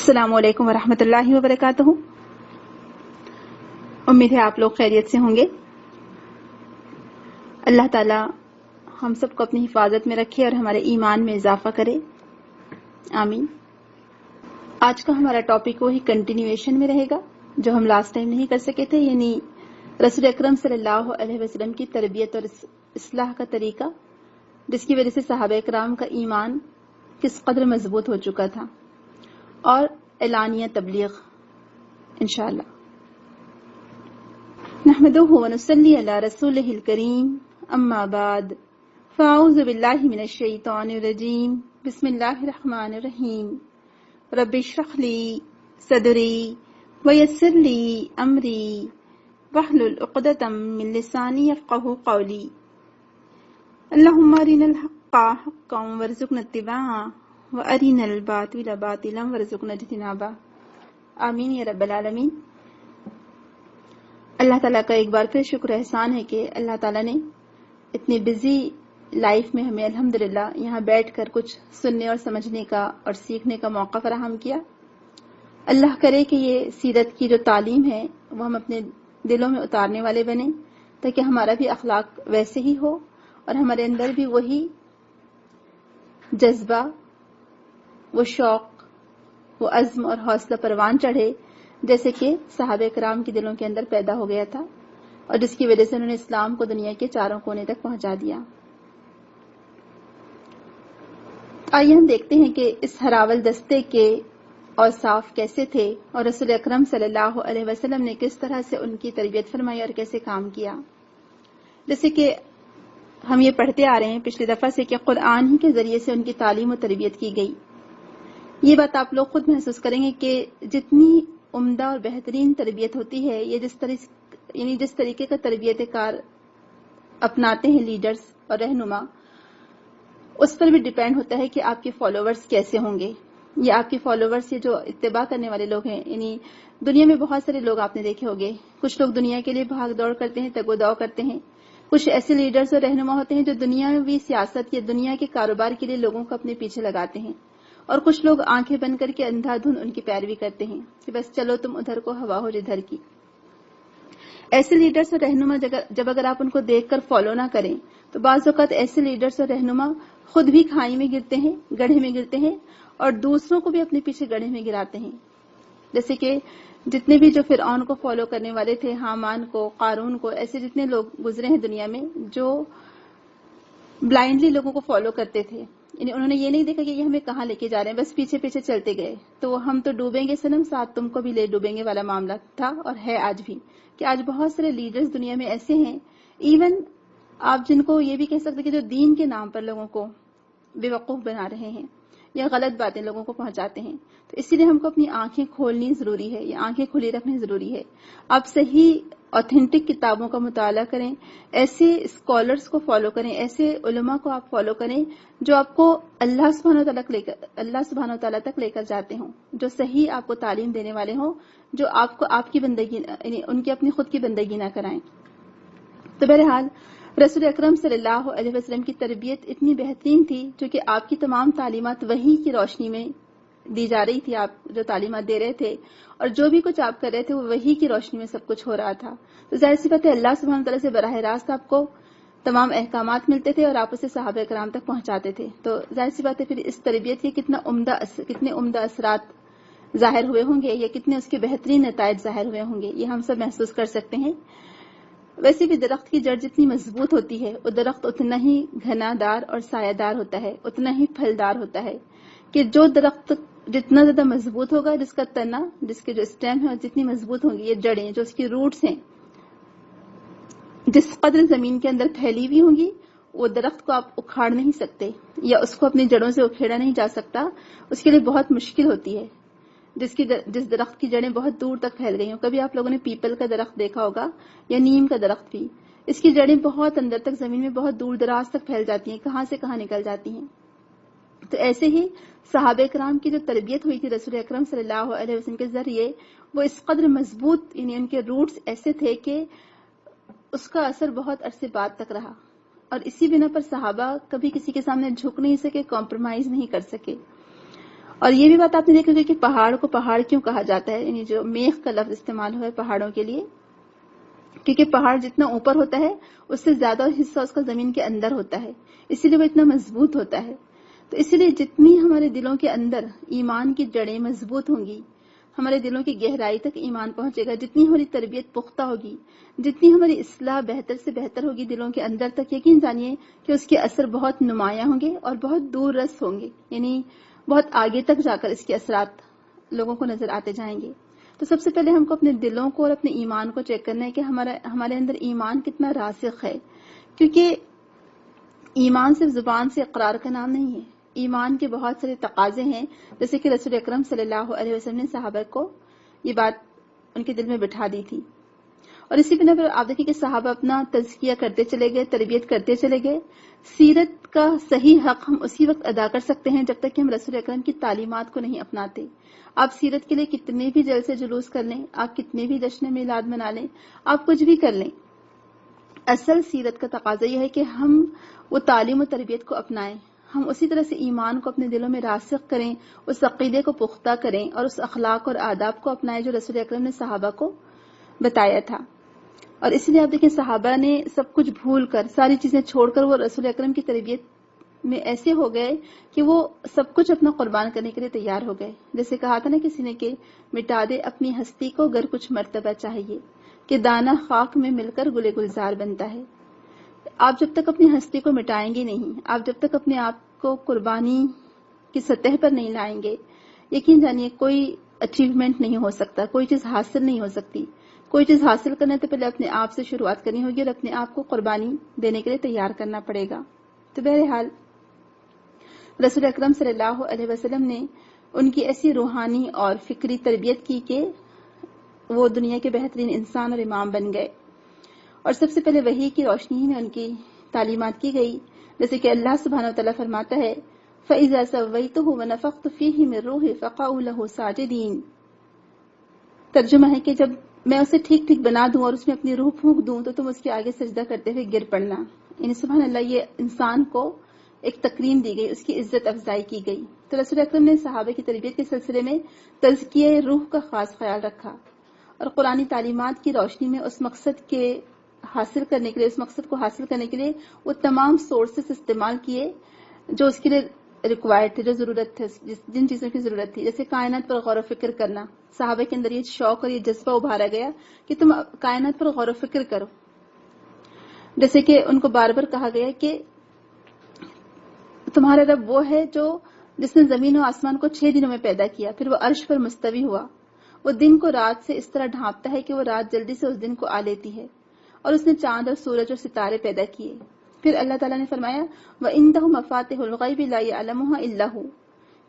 السلام علیکم ورحمۃ اللہ وبرکاتہ۔ امید ہے آپ لوگ خیریت سے ہوں گے۔ اللہ تعالی ہم سب کو اپنی حفاظت میں رکھے اور ہمارے ایمان میں اضافہ کرے، آمین۔ آج کا ہمارا ٹاپک وہی کنٹینیویشن میں رہے گا جو ہم لاسٹ ٹائم نہیں کر سکے تھے، یعنی رسول اکرم صلی اللہ علیہ وسلم کی تربیت اور اصلاح کا طریقہ، جس کی وجہ سے صحابہ کرام کا ایمان کس قدر مضبوط ہو چکا تھا، اور اعلانیہ تبلیغ انشاءاللہ۔ نحمدہ ونصلی علی رسولہ الکریم، اما بعد، فاعوذ باللہ من الشیطان الرجیم، بسم اللہ الرحمن الرحیم۔ رب اشرح لی صدری ویسر لی امری واحلل عقدۃ من لسانی یفقہوا قولی۔ اللہم ارنا الحق حقا وارزقنا اتباعہ وارنا الباطل باطلا وارزقنا اجتنابہ، آمین یا رب العالمین۔ اللہ تعالیٰ کا ایک بار پھر شکر احسان ہے کہ اللہ تعالیٰ نے اتنی بزی لائف میں ہمیں الحمدللہ یہاں بیٹھ کر کچھ سننے اور سمجھنے کا اور سیکھنے کا موقع فراہم کیا۔ اللہ کرے کہ یہ سیرت کی جو تعلیم ہے وہ ہم اپنے دلوں میں اتارنے والے بنیں، تاکہ ہمارا بھی اخلاق ویسے ہی ہو اور ہمارے اندر بھی وہی جذبہ، وہ شوق، وہ عزم اور حوصلہ پروان چڑھے جیسے کہ صحابہ کرام کے دلوں کے اندر پیدا ہو گیا تھا، اور جس کی وجہ سے انہوں نے اسلام کو دنیا کے چاروں کونے تک پہنچا دیا۔ آئیے ہم دیکھتے ہیں کہ اس ہراول دستے کے اوصاف کیسے تھے اور رسول اکرم صلی اللہ علیہ وسلم نے کس طرح سے ان کی تربیت فرمائی اور کیسے کام کیا۔ جیسے کہ ہم یہ پڑھتے آ رہے ہیں پچھلی دفعہ سے کہ قرآن ہی کے ذریعے سے ان کی تعلیم و تربیت کی گئی۔ یہ بات آپ لوگ خود محسوس کریں گے کہ جتنی عمدہ اور بہترین تربیت ہوتی ہے، یہ جس طریقے کا تربیت کار اپناتے ہیں لیڈرز اور رہنما، اس پر بھی ڈیپینڈ ہوتا ہے کہ آپ کے فالوورز کیسے ہوں گے۔ یہ آپ کے فالوورز، یہ جو اتباع کرنے والے لوگ ہیں، یعنی دنیا میں بہت سارے لوگ آپ نے دیکھے ہوگے، کچھ لوگ دنیا کے لیے بھاگ دوڑ کرتے ہیں، تگ و دو کرتے ہیں، کچھ ایسے لیڈرز اور رہنما ہوتے ہیں جو دنیاوی سیاست یا دنیا کے کاروبار کے لیے لوگوں کو اپنے پیچھے لگاتے ہیں، اور کچھ لوگ آنکھیں بند کر کے اندھا دھند ان کی پیروی کرتے ہیں کہ بس چلو تم ادھر کو ہوا ہو جدھر کی۔ ایسے لیڈرز اور رہنما جب اگر آپ ان کو دیکھ کر فالو نہ کریں تو بعض اوقات ایسے لیڈرز اور رہنما خود بھی کھائی میں گرتے ہیں، گڑھے میں گرتے ہیں، اور دوسروں کو بھی اپنے پیچھے گڑھے میں گراتے ہیں۔ جیسے کہ جتنے بھی جو فرعون کو فالو کرنے والے تھے، حامان کو، قارون کو، ایسے جتنے لوگ گزرے ہیں دنیا میں جو بلائنڈلی لوگوں کو فالو کرتے تھے، یعنی انہوں نے یہ نہیں دیکھا کہ یہ ہمیں کہاں لے کے جا رہے ہیں، بس پیچھے پیچھے چلتے گئے، تو ہم تو ڈوبیں گے صنم، ساتھ تم کو بھی لے ڈوبیں گے والا معاملہ تھا اور ہے آج بھی، کہ آج بہت سارے لیڈرز دنیا میں ایسے ہیں، ایون آپ جن کو یہ بھی کہہ سکتے کہ جو دین کے نام پر لوگوں کو بے وقوف بنا رہے ہیں یا غلط باتیں لوگوں کو پہنچاتے ہیں۔ تو اسی لیے ہم کو اپنی آنکھیں کھولنی ضروری ہے، یہ آنکھیں کھلی رکھنی ضروری ہے۔ آپ صحیح اوتھینٹک کتابوں کا مطالعہ کریں، ایسے اسکالرز کو فالو کریں، ایسے علماء کو آپ فالو کریں جو آپ کو اللہ سبحانہ وتعالیٰ تک لے کر جاتے ہوں، جو صحیح آپ کو تعلیم دینے والے ہوں، جو آپ کو آپ کی بندگی، یعنی ان کی اپنی خود کی بندگی نہ کرائیں۔ تو بہرحال رسول اکرم صلی اللہ علیہ وسلم کی تربیت اتنی بہترین تھی، جو کہ آپ کی تمام تعلیمات وحی کی روشنی میں دی جا رہی تھی، آپ جو تعلیمات دے رہے تھے اور جو بھی کچھ آپ کر رہے تھے وہ وحی کی روشنی میں سب کچھ ہو رہا تھا۔ تو ظاہر سی بات ہے اللہ سبحانہ تعالیٰ سے براہ راست آپ کو تمام احکامات ملتے تھے اور آپ اسے صحابہ کرام تک پہنچاتے تھے۔ تو ظاہر سی بات ہے پھر اس تربیت کے کتنے عمدہ اثرات ظاہر ہوئے ہوں گے، یا کتنے اس کے بہترین نتائج ظاہر ہوئے ہوں گے، یہ ہم سب محسوس کر سکتے ہیں۔ ویسے بھی درخت کی جڑ جتنی مضبوط ہوتی ہے، وہ درخت اتنا ہی گھنا دار اور سایہ دار ہوتا ہے، اتنا ہی پھلدار ہوتا ہے، کہ جو درخت جتنا زیادہ مضبوط ہوگا، جس کا تنا، جس کے جو اسٹیم ہے، اور جتنی مضبوط ہوں گی یہ جڑیں، جو اس کی روٹس ہیں، جس قدر زمین کے اندر پھیلی ہوئی ہوں گی، وہ درخت کو آپ اکھاڑ نہیں سکتے، یا اس کو اپنی جڑوں سے اکھیڑا نہیں جا سکتا، اس کے لیے بہت مشکل ہوتی ہے۔ جس درخت کی جڑیں بہت دور تک پھیل گئی ہوں، کبھی آپ لوگوں نے پیپل کا درخت دیکھا ہوگا یا نیم کا درخت بھی، اس کی جڑیں بہت اندر تک زمین میں بہت دور دراز تک پھیل جاتی ہیں، کہاں سے کہاں نکل جاتی ہیں۔ تو ایسے ہی صحابہ کرام کی جو تربیت ہوئی تھی رسول اکرم صلی اللہ علیہ وسلم کے ذریعے، وہ اس قدر مضبوط، یعنی ان کے روٹس ایسے تھے کہ اس کا اثر بہت عرصے بعد تک رہا، اور اسی بنا پر صحابہ کبھی کسی کے سامنے جھک نہیں سکے، کمپرومائز نہیں کر سکے۔ اور یہ بھی بات آپ نے دیکھی ہوگی کہ پہاڑ کو پہاڑ کیوں کہا جاتا ہے، یعنی جو میخ کا لفظ استعمال ہوا ہے پہاڑوں کے لیے، کیونکہ پہاڑ جتنا اوپر ہوتا ہے اس سے زیادہ حصہ اس کا زمین کے اندر ہوتا ہے، اسی لیے وہ اتنا مضبوط ہوتا ہے۔ تو اسی لیے جتنی ہمارے دلوں کے اندر ایمان کی جڑیں مضبوط ہوں گی، ہمارے دلوں کی گہرائی تک ایمان پہنچے گا، جتنی ہماری تربیت پختہ ہوگی، جتنی ہماری اصلاح بہتر سے بہتر ہوگی دلوں کے اندر تک، یقین جانیے کہ اس کے اثر بہت نمایاں ہوں گے اور بہت دور رس ہوں گے، یعنی بہت آگے تک جا کر اس کے اثرات لوگوں کو نظر آتے جائیں گے۔ تو سب سے پہلے ہم کو اپنے دلوں کو اور اپنے ایمان کو چیک کرنا ہے کہ ہمارے اندر ایمان کتنا راسخ ہے، کیونکہ ایمان صرف زبان سے اقرار کا نام نہیں ہے، ایمان کے بہت سارے تقاضے ہیں، جیسے کہ رسول اکرم صلی اللہ علیہ وسلم نے صحابہ کو یہ بات ان کے دل میں بٹھا دی تھی۔ اور اسی بنا پر آپ دیکھیں کہ صحابہ اپنا تزکیہ کرتے چلے گئے، تربیت کرتے چلے گئے۔ سیرت کا صحیح حق ہم اسی وقت ادا کر سکتے ہیں جب تک کہ ہم رسول اکرم کی تعلیمات کو نہیں اپناتے۔ آپ سیرت کے لیے کتنے بھی جلسے جلوس کر لیں، آپ کتنے بھی جشن میلاد منا لیں، آپ کچھ بھی کر لیں، اصل سیرت کا تقاضا یہ ہے کہ ہم وہ تعلیم و تربیت کو اپنائیں، ہم اسی طرح سے ایمان کو اپنے دلوں میں راسخ کریں، اس عقیدے کو پختہ کریں اور اس اخلاق اور آداب کو اپنائیں جو رسول اکرم نے صحابہ کو بتایا تھا۔ اور اس لیے آپ دیکھیں صحابہ نے سب کچھ بھول کر، ساری چیزیں چھوڑ کر وہ رسول اکرم کی تربیت میں ایسے ہو گئے کہ وہ سب کچھ اپنا قربان کرنے کے لیے تیار ہو گئے۔ جیسے کہا تھا نا کسی نے کہ مٹا دے اپنی ہستی کو گر کچھ مرتبہ چاہیے، کہ دانہ خاک میں مل کر گلے گلزار بنتا ہے۔ آپ جب تک اپنی ہستی کو مٹائیں گے نہیں، آپ جب تک اپنے آپ کو قربانی کی سطح پر نہیں لائیں گے، یقین جانیے کوئی اچیومنٹ نہیں ہو سکتا، کوئی چیز حاصل نہیں ہو سکتی۔ کوئی چیز حاصل کرنا تو پہلے اپنے آپ سے شروعات کرنی ہوگی اور اپنے آپ کو قربانی دینے کے لیے تیار کرنا پڑے گا۔ تو بہرحال رسول اکرم صلی اللہ علیہ وسلم نے ان کی ایسی روحانی اور فکری تربیت کی کہ وہ دنیا کے بہترین انسان اور امام بن گئے۔ اور سب سے پہلے وحی کی روشنی میں ان کی تعلیمات کی گئی، جیسے کہ اللہ سبحانہ وتعالیٰ فرماتا ہے فَإِذَا سَوَّيْتُهُ وَنَفَخْتُ فِيهِ مِن رُوحِي فَقَعُوا لَهُ سَاجِدِينَ۔ ترجمہ ہے کہ جب میں اسے ٹھیک ٹھیک بنا دوں اور اس میں اپنی روح پھونک دوں تو تم اس کے آگے سجدہ کرتے ہوئے گر پڑنا۔ یعنی سبحان اللہ، یہ انسان کو ایک تکریم دی گئی، اس کی عزت افزائی کی گئی۔ تو رسول اکرم نے صحابہ کی تربیت کے سلسلے میں تزکیہ روح کا خاص خیال رکھا اور قرآنی تعلیمات کی روشنی میں اس مقصد کے حاصل کرنے کے لیے، اس مقصد کو حاصل کرنے کے لیے وہ تمام سورسز استعمال کیے جو اس کے لیے ریکوائرڈ تھے، جو ضرورت تھے، جن چیزوں کی ضرورت تھی، جیسے کائنات پر غور و فکر کرنا۔ صحابہ کے اندر یہ شوق اور یہ جذبہ ابھارا گیا کہ تم کائنات پر غور و فکر کرو، جیسے کہ ان کو بار بار کہا گیا کہ تمہارا رب وہ ہے جس نے زمین و آسمان کو 6 دنوں میں پیدا کیا، پھر وہ عرش پر مستوی ہوا، وہ دن کو رات سے اس طرح ڈھانپتا ہے کہ وہ رات جلدی سے اس دن کو آ لیتی ہے، اور اس نے چاند اور سورج اور ستارے پیدا کیے۔ پھر اللہ تعالیٰ نے فرمایا وَإِنْدَهُ مَفَاتِحُ الْغَيْبِ لَا يَعْلَمُهَا إِلَّا هُوَ،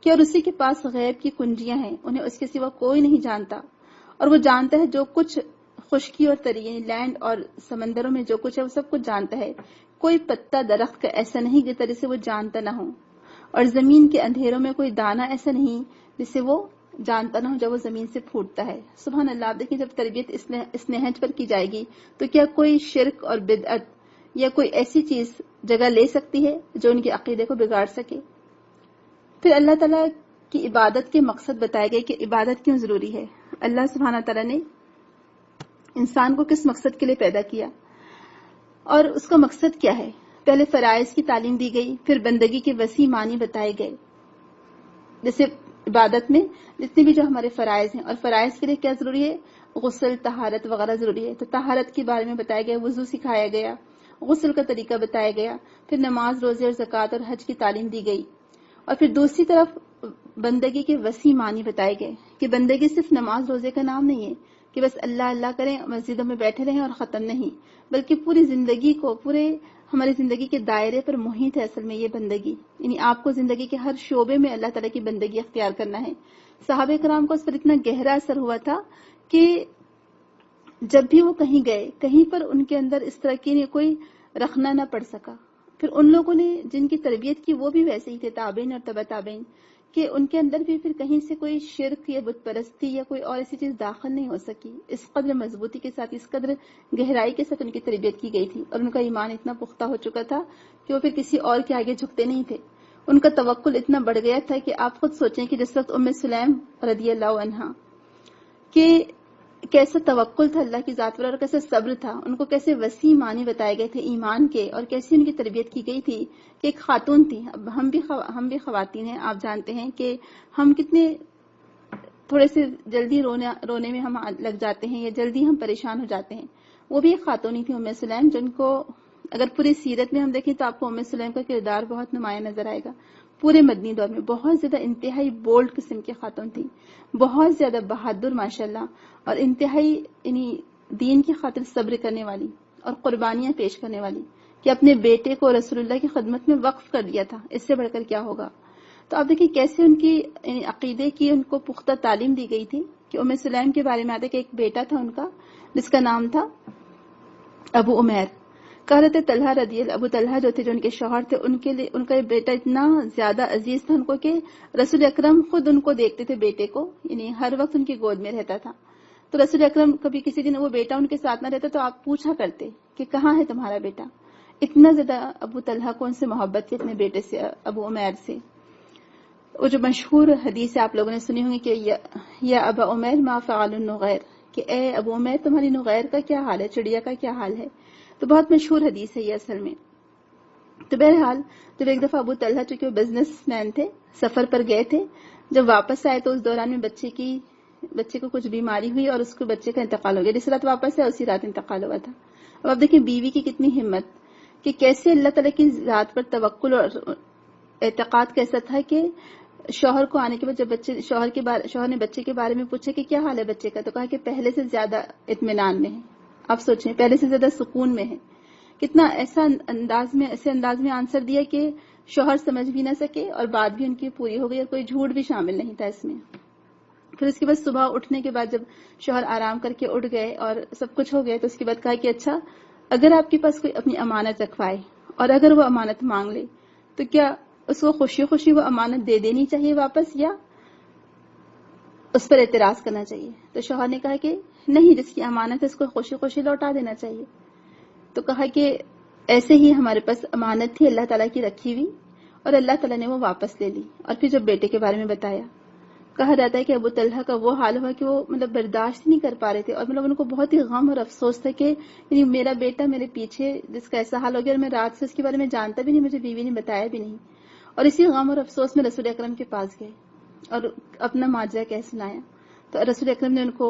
کہ اور اسی کے پاس غیب کی کنجیاں ہیں، انہیں اس کے سوا کوئی نہیں جانتا، اور وہ جانتا ہے جو کچھ خشکی اور تری، یعنی لینڈ اور سمندروں میں جو کچھ ہے وہ سب کچھ جانتا ہے۔ کوئی پتا درخت کا ایسا نہیں کہ جسے وہ جانتا نہ ہو، اور زمین کے اندھیروں میں کوئی دانہ ایسا نہیں جسے وہ جانتا نہ ہو جب وہ زمین سے پھوٹتا ہے۔ سبحان اللہ، آپ دیکھیں جب تربیت اس نہج پر کی جائے گی تو کیا کوئی شرک اور بدعت یا کوئی ایسی چیز جگہ لے سکتی ہے جو ان کے عقیدے کو بگاڑ سکے؟ پھر اللہ تعالیٰ کی عبادت کے مقصد بتائے گئے کہ عبادت کیوں ضروری ہے، اللہ سبحانہ تعالیٰ نے انسان کو کس مقصد کے لیے پیدا کیا اور اس کا مقصد کیا ہے۔ پہلے فرائض کی تعلیم دی گئی، پھر بندگی کے وسیع معنی بتائے گئے، جیسے عبادت میں جتنے بھی جو ہمارے فرائض ہیں، اور فرائض کے لیے کیا ضروری ہے، غسل، طہارت وغیرہ ضروری ہے۔ تو طہارت کے بارے میں بتایا گیا، وضو سکھایا گیا، غسل کا طریقہ بتایا گیا، پھر نماز، روزے اور زکوٰۃ اور حج کی تعلیم دی گئی، اور پھر دوسری طرف بندگی کے وسیع معنی بتائے گئے کہ بندگی صرف نماز روزے کا نام نہیں ہے کہ بس اللہ اللہ کریں، مسجدوں میں بیٹھے رہیں اور ختم نہیں، بلکہ پوری زندگی کو، پورے ہماری زندگی کے دائرے پر محیط ہے اصل میں یہ بندگی، یعنی آپ کو زندگی کے ہر شعبے میں اللہ تعالیٰ کی بندگی اختیار کرنا ہے۔ صحابہ کرام کو اس پر اتنا گہرا اثر ہوا تھا کہ جب بھی وہ کہیں گئے، کہیں پر ان کے اندر اس طرح کی کوئی رکھنا نہ پڑ سکا۔ پھر ان لوگوں نے جن کی تربیت کی وہ بھی ویسے ہی تھے، تابعین اور تبع تابعین، کہ ان کے اندر بھی پھر کہیں سے کوئی شرک یا بت پرستی یا کوئی اور ایسی چیز داخل نہیں ہو سکی۔ اس قدر مضبوطی کے ساتھ، اس قدر گہرائی کے ساتھ ان کی تربیت کی گئی تھی، اور ان کا ایمان اتنا پختہ ہو چکا تھا کہ وہ پھر کسی اور کے آگے جھکتے نہیں تھے۔ ان کا توکل اتنا بڑھ گیا تھا کہ آپ خود سوچیں کہ جس وقت ام سلیم رضی اللہ عنہا کہ کیسا توکل تھا اللہ کی ذات پر اور کیسا صبر تھا، ان کو کیسے وسیع معنی بتائے گئے تھے ایمان کے، اور کیسی ان کی تربیت کی گئی تھی کہ ایک خاتون تھی. اب ہم بھی خواتین ہیں، آپ جانتے ہیں کہ ہم کتنے تھوڑے سے جلدی رونے میں ہم لگ جاتے ہیں یا جلدی ہم پریشان ہو جاتے ہیں. وہ بھی ایک خاتون ہی تھی ام سلیم، جن کو اگر پوری سیرت میں ہم دیکھیں تو آپ کو ام سلیم کا کردار بہت نمایاں نظر آئے گا. پورے مدنی دور میں بہت زیادہ انتہائی بولڈ قسم کی خاتون تھی، بہت زیادہ بہادر ماشاءاللہ، اور انتہائی دین کی خاطر صبر کرنے والی اور قربانیاں پیش کرنے والی، کہ اپنے بیٹے کو رسول اللہ کی خدمت میں وقف کر دیا تھا. اس سے بڑھ کر کیا ہوگا؟ تو آپ دیکھیں کیسے ان کی عقیدے کی ان کو پختہ تعلیم دی گئی تھی. کہ ام سلیم کے بارے میں آتا ہے کہ ایک بیٹا تھا ان کا جس کا نام تھا ابو عمیر. حضرت طلحہ ابو طلحہ جو تھے، جو ان کے شوہر تھے، ان کے لیے ان کا بیٹا اتنا زیادہ عزیز تھا ان کو کہ رسول اکرم خود ان کو دیکھتے تھے بیٹے کو، یعنی ہر وقت ان کی گود میں رہتا تھا. تو رسول اکرم کبھی کسی دن وہ بیٹا ان کے ساتھ نہ رہتا تو آپ پوچھا کرتے کہ کہاں ہے تمہارا بیٹا. اتنا زیادہ ابو طلحہ کو ان سے محبت تھی اپنے بیٹے سے، ابو عمیر سے. وہ جو مشہور حدیث آپ لوگوں نے سنی ہوگی کہ یا ابا عمیر ما فعل النغیر، کہ اے ابو عمیر تمہاری نغیر کا کیا حال ہے، چڑیا کا کیا حال ہے. تو بہت مشہور حدیث ہے یہ اصل میں. تو بہرحال جب ایک دفعہ ابو طلحہ چونکہ وہ بزنس مین تھے، سفر پر گئے تھے، جب واپس آئے تو اس دوران میں بچے کو کچھ بیماری ہوئی اور اس کو بچے کا انتقال ہو گیا. جس رات واپس آئے اسی رات انتقال ہوا تھا. اب آپ دیکھیں بیوی کی کتنی ہمت، کہ کیسے اللہ تعالیٰ کی ذات پر توکل اور اعتقاد کیسا تھا کہ شوہر کو آنے کے بعد جب شوہر نے بچے کے بارے میں پوچھا کہ کیا حال ہے بچے کا، تو کہا کہ پہلے سے زیادہ اطمینان میں ہے. آپ سوچیں پہلے سے زیادہ سکون میں ہے. کتنا ایسے انداز میں آنسر دیا کہ شوہر سمجھ بھی نہ سکے اور بات بھی ان کی پوری ہو گئی اور کوئی جھوٹ بھی شامل نہیں تھا اس میں. پھر اس کے بعد صبح اٹھنے کے بعد جب شوہر آرام کر کے اٹھ گئے اور سب کچھ ہو گیا تو اس کے بعد کہا کہ اچھا اگر آپ کے پاس کوئی اپنی امانت رکھوائے اور اگر وہ امانت مانگ لے تو کیا اس کو خوشی خوشی وہ امانت دے دینی چاہیے واپس یا اس پر اعتراض کرنا چاہیے؟ تو شوہر نے کہا کہ نہیں، جس کی امانت ہے اس کو خوشی خوشی لوٹا دینا چاہیے. تو کہا کہ ایسے ہی ہمارے پاس امانت تھی اللہ تعالیٰ کی رکھی ہوئی اور اللہ تعالیٰ نے وہ واپس لے لی. اور پھر جب بیٹے کے بارے میں بتایا، کہا جاتا ہے کہ ابو طلحہ کا وہ حال ہوا کہ وہ برداشت نہیں کر پا رہے تھے اور ان کو بہت ہی غم اور افسوس تھا کہ یعنی میرا بیٹا میرے پیچھے جس کا ایسا حال ہو گیا اور میں رات سے اس کے بارے میں جانتا بھی نہیں، مجھے بیوی نے بتایا بھی نہیں. اور اسی غم اور افسوس میں رسول اکرم کے پاس گئے اور اپنا ماجرا کہہ سنایا. تو رسول اکرم نے ان کو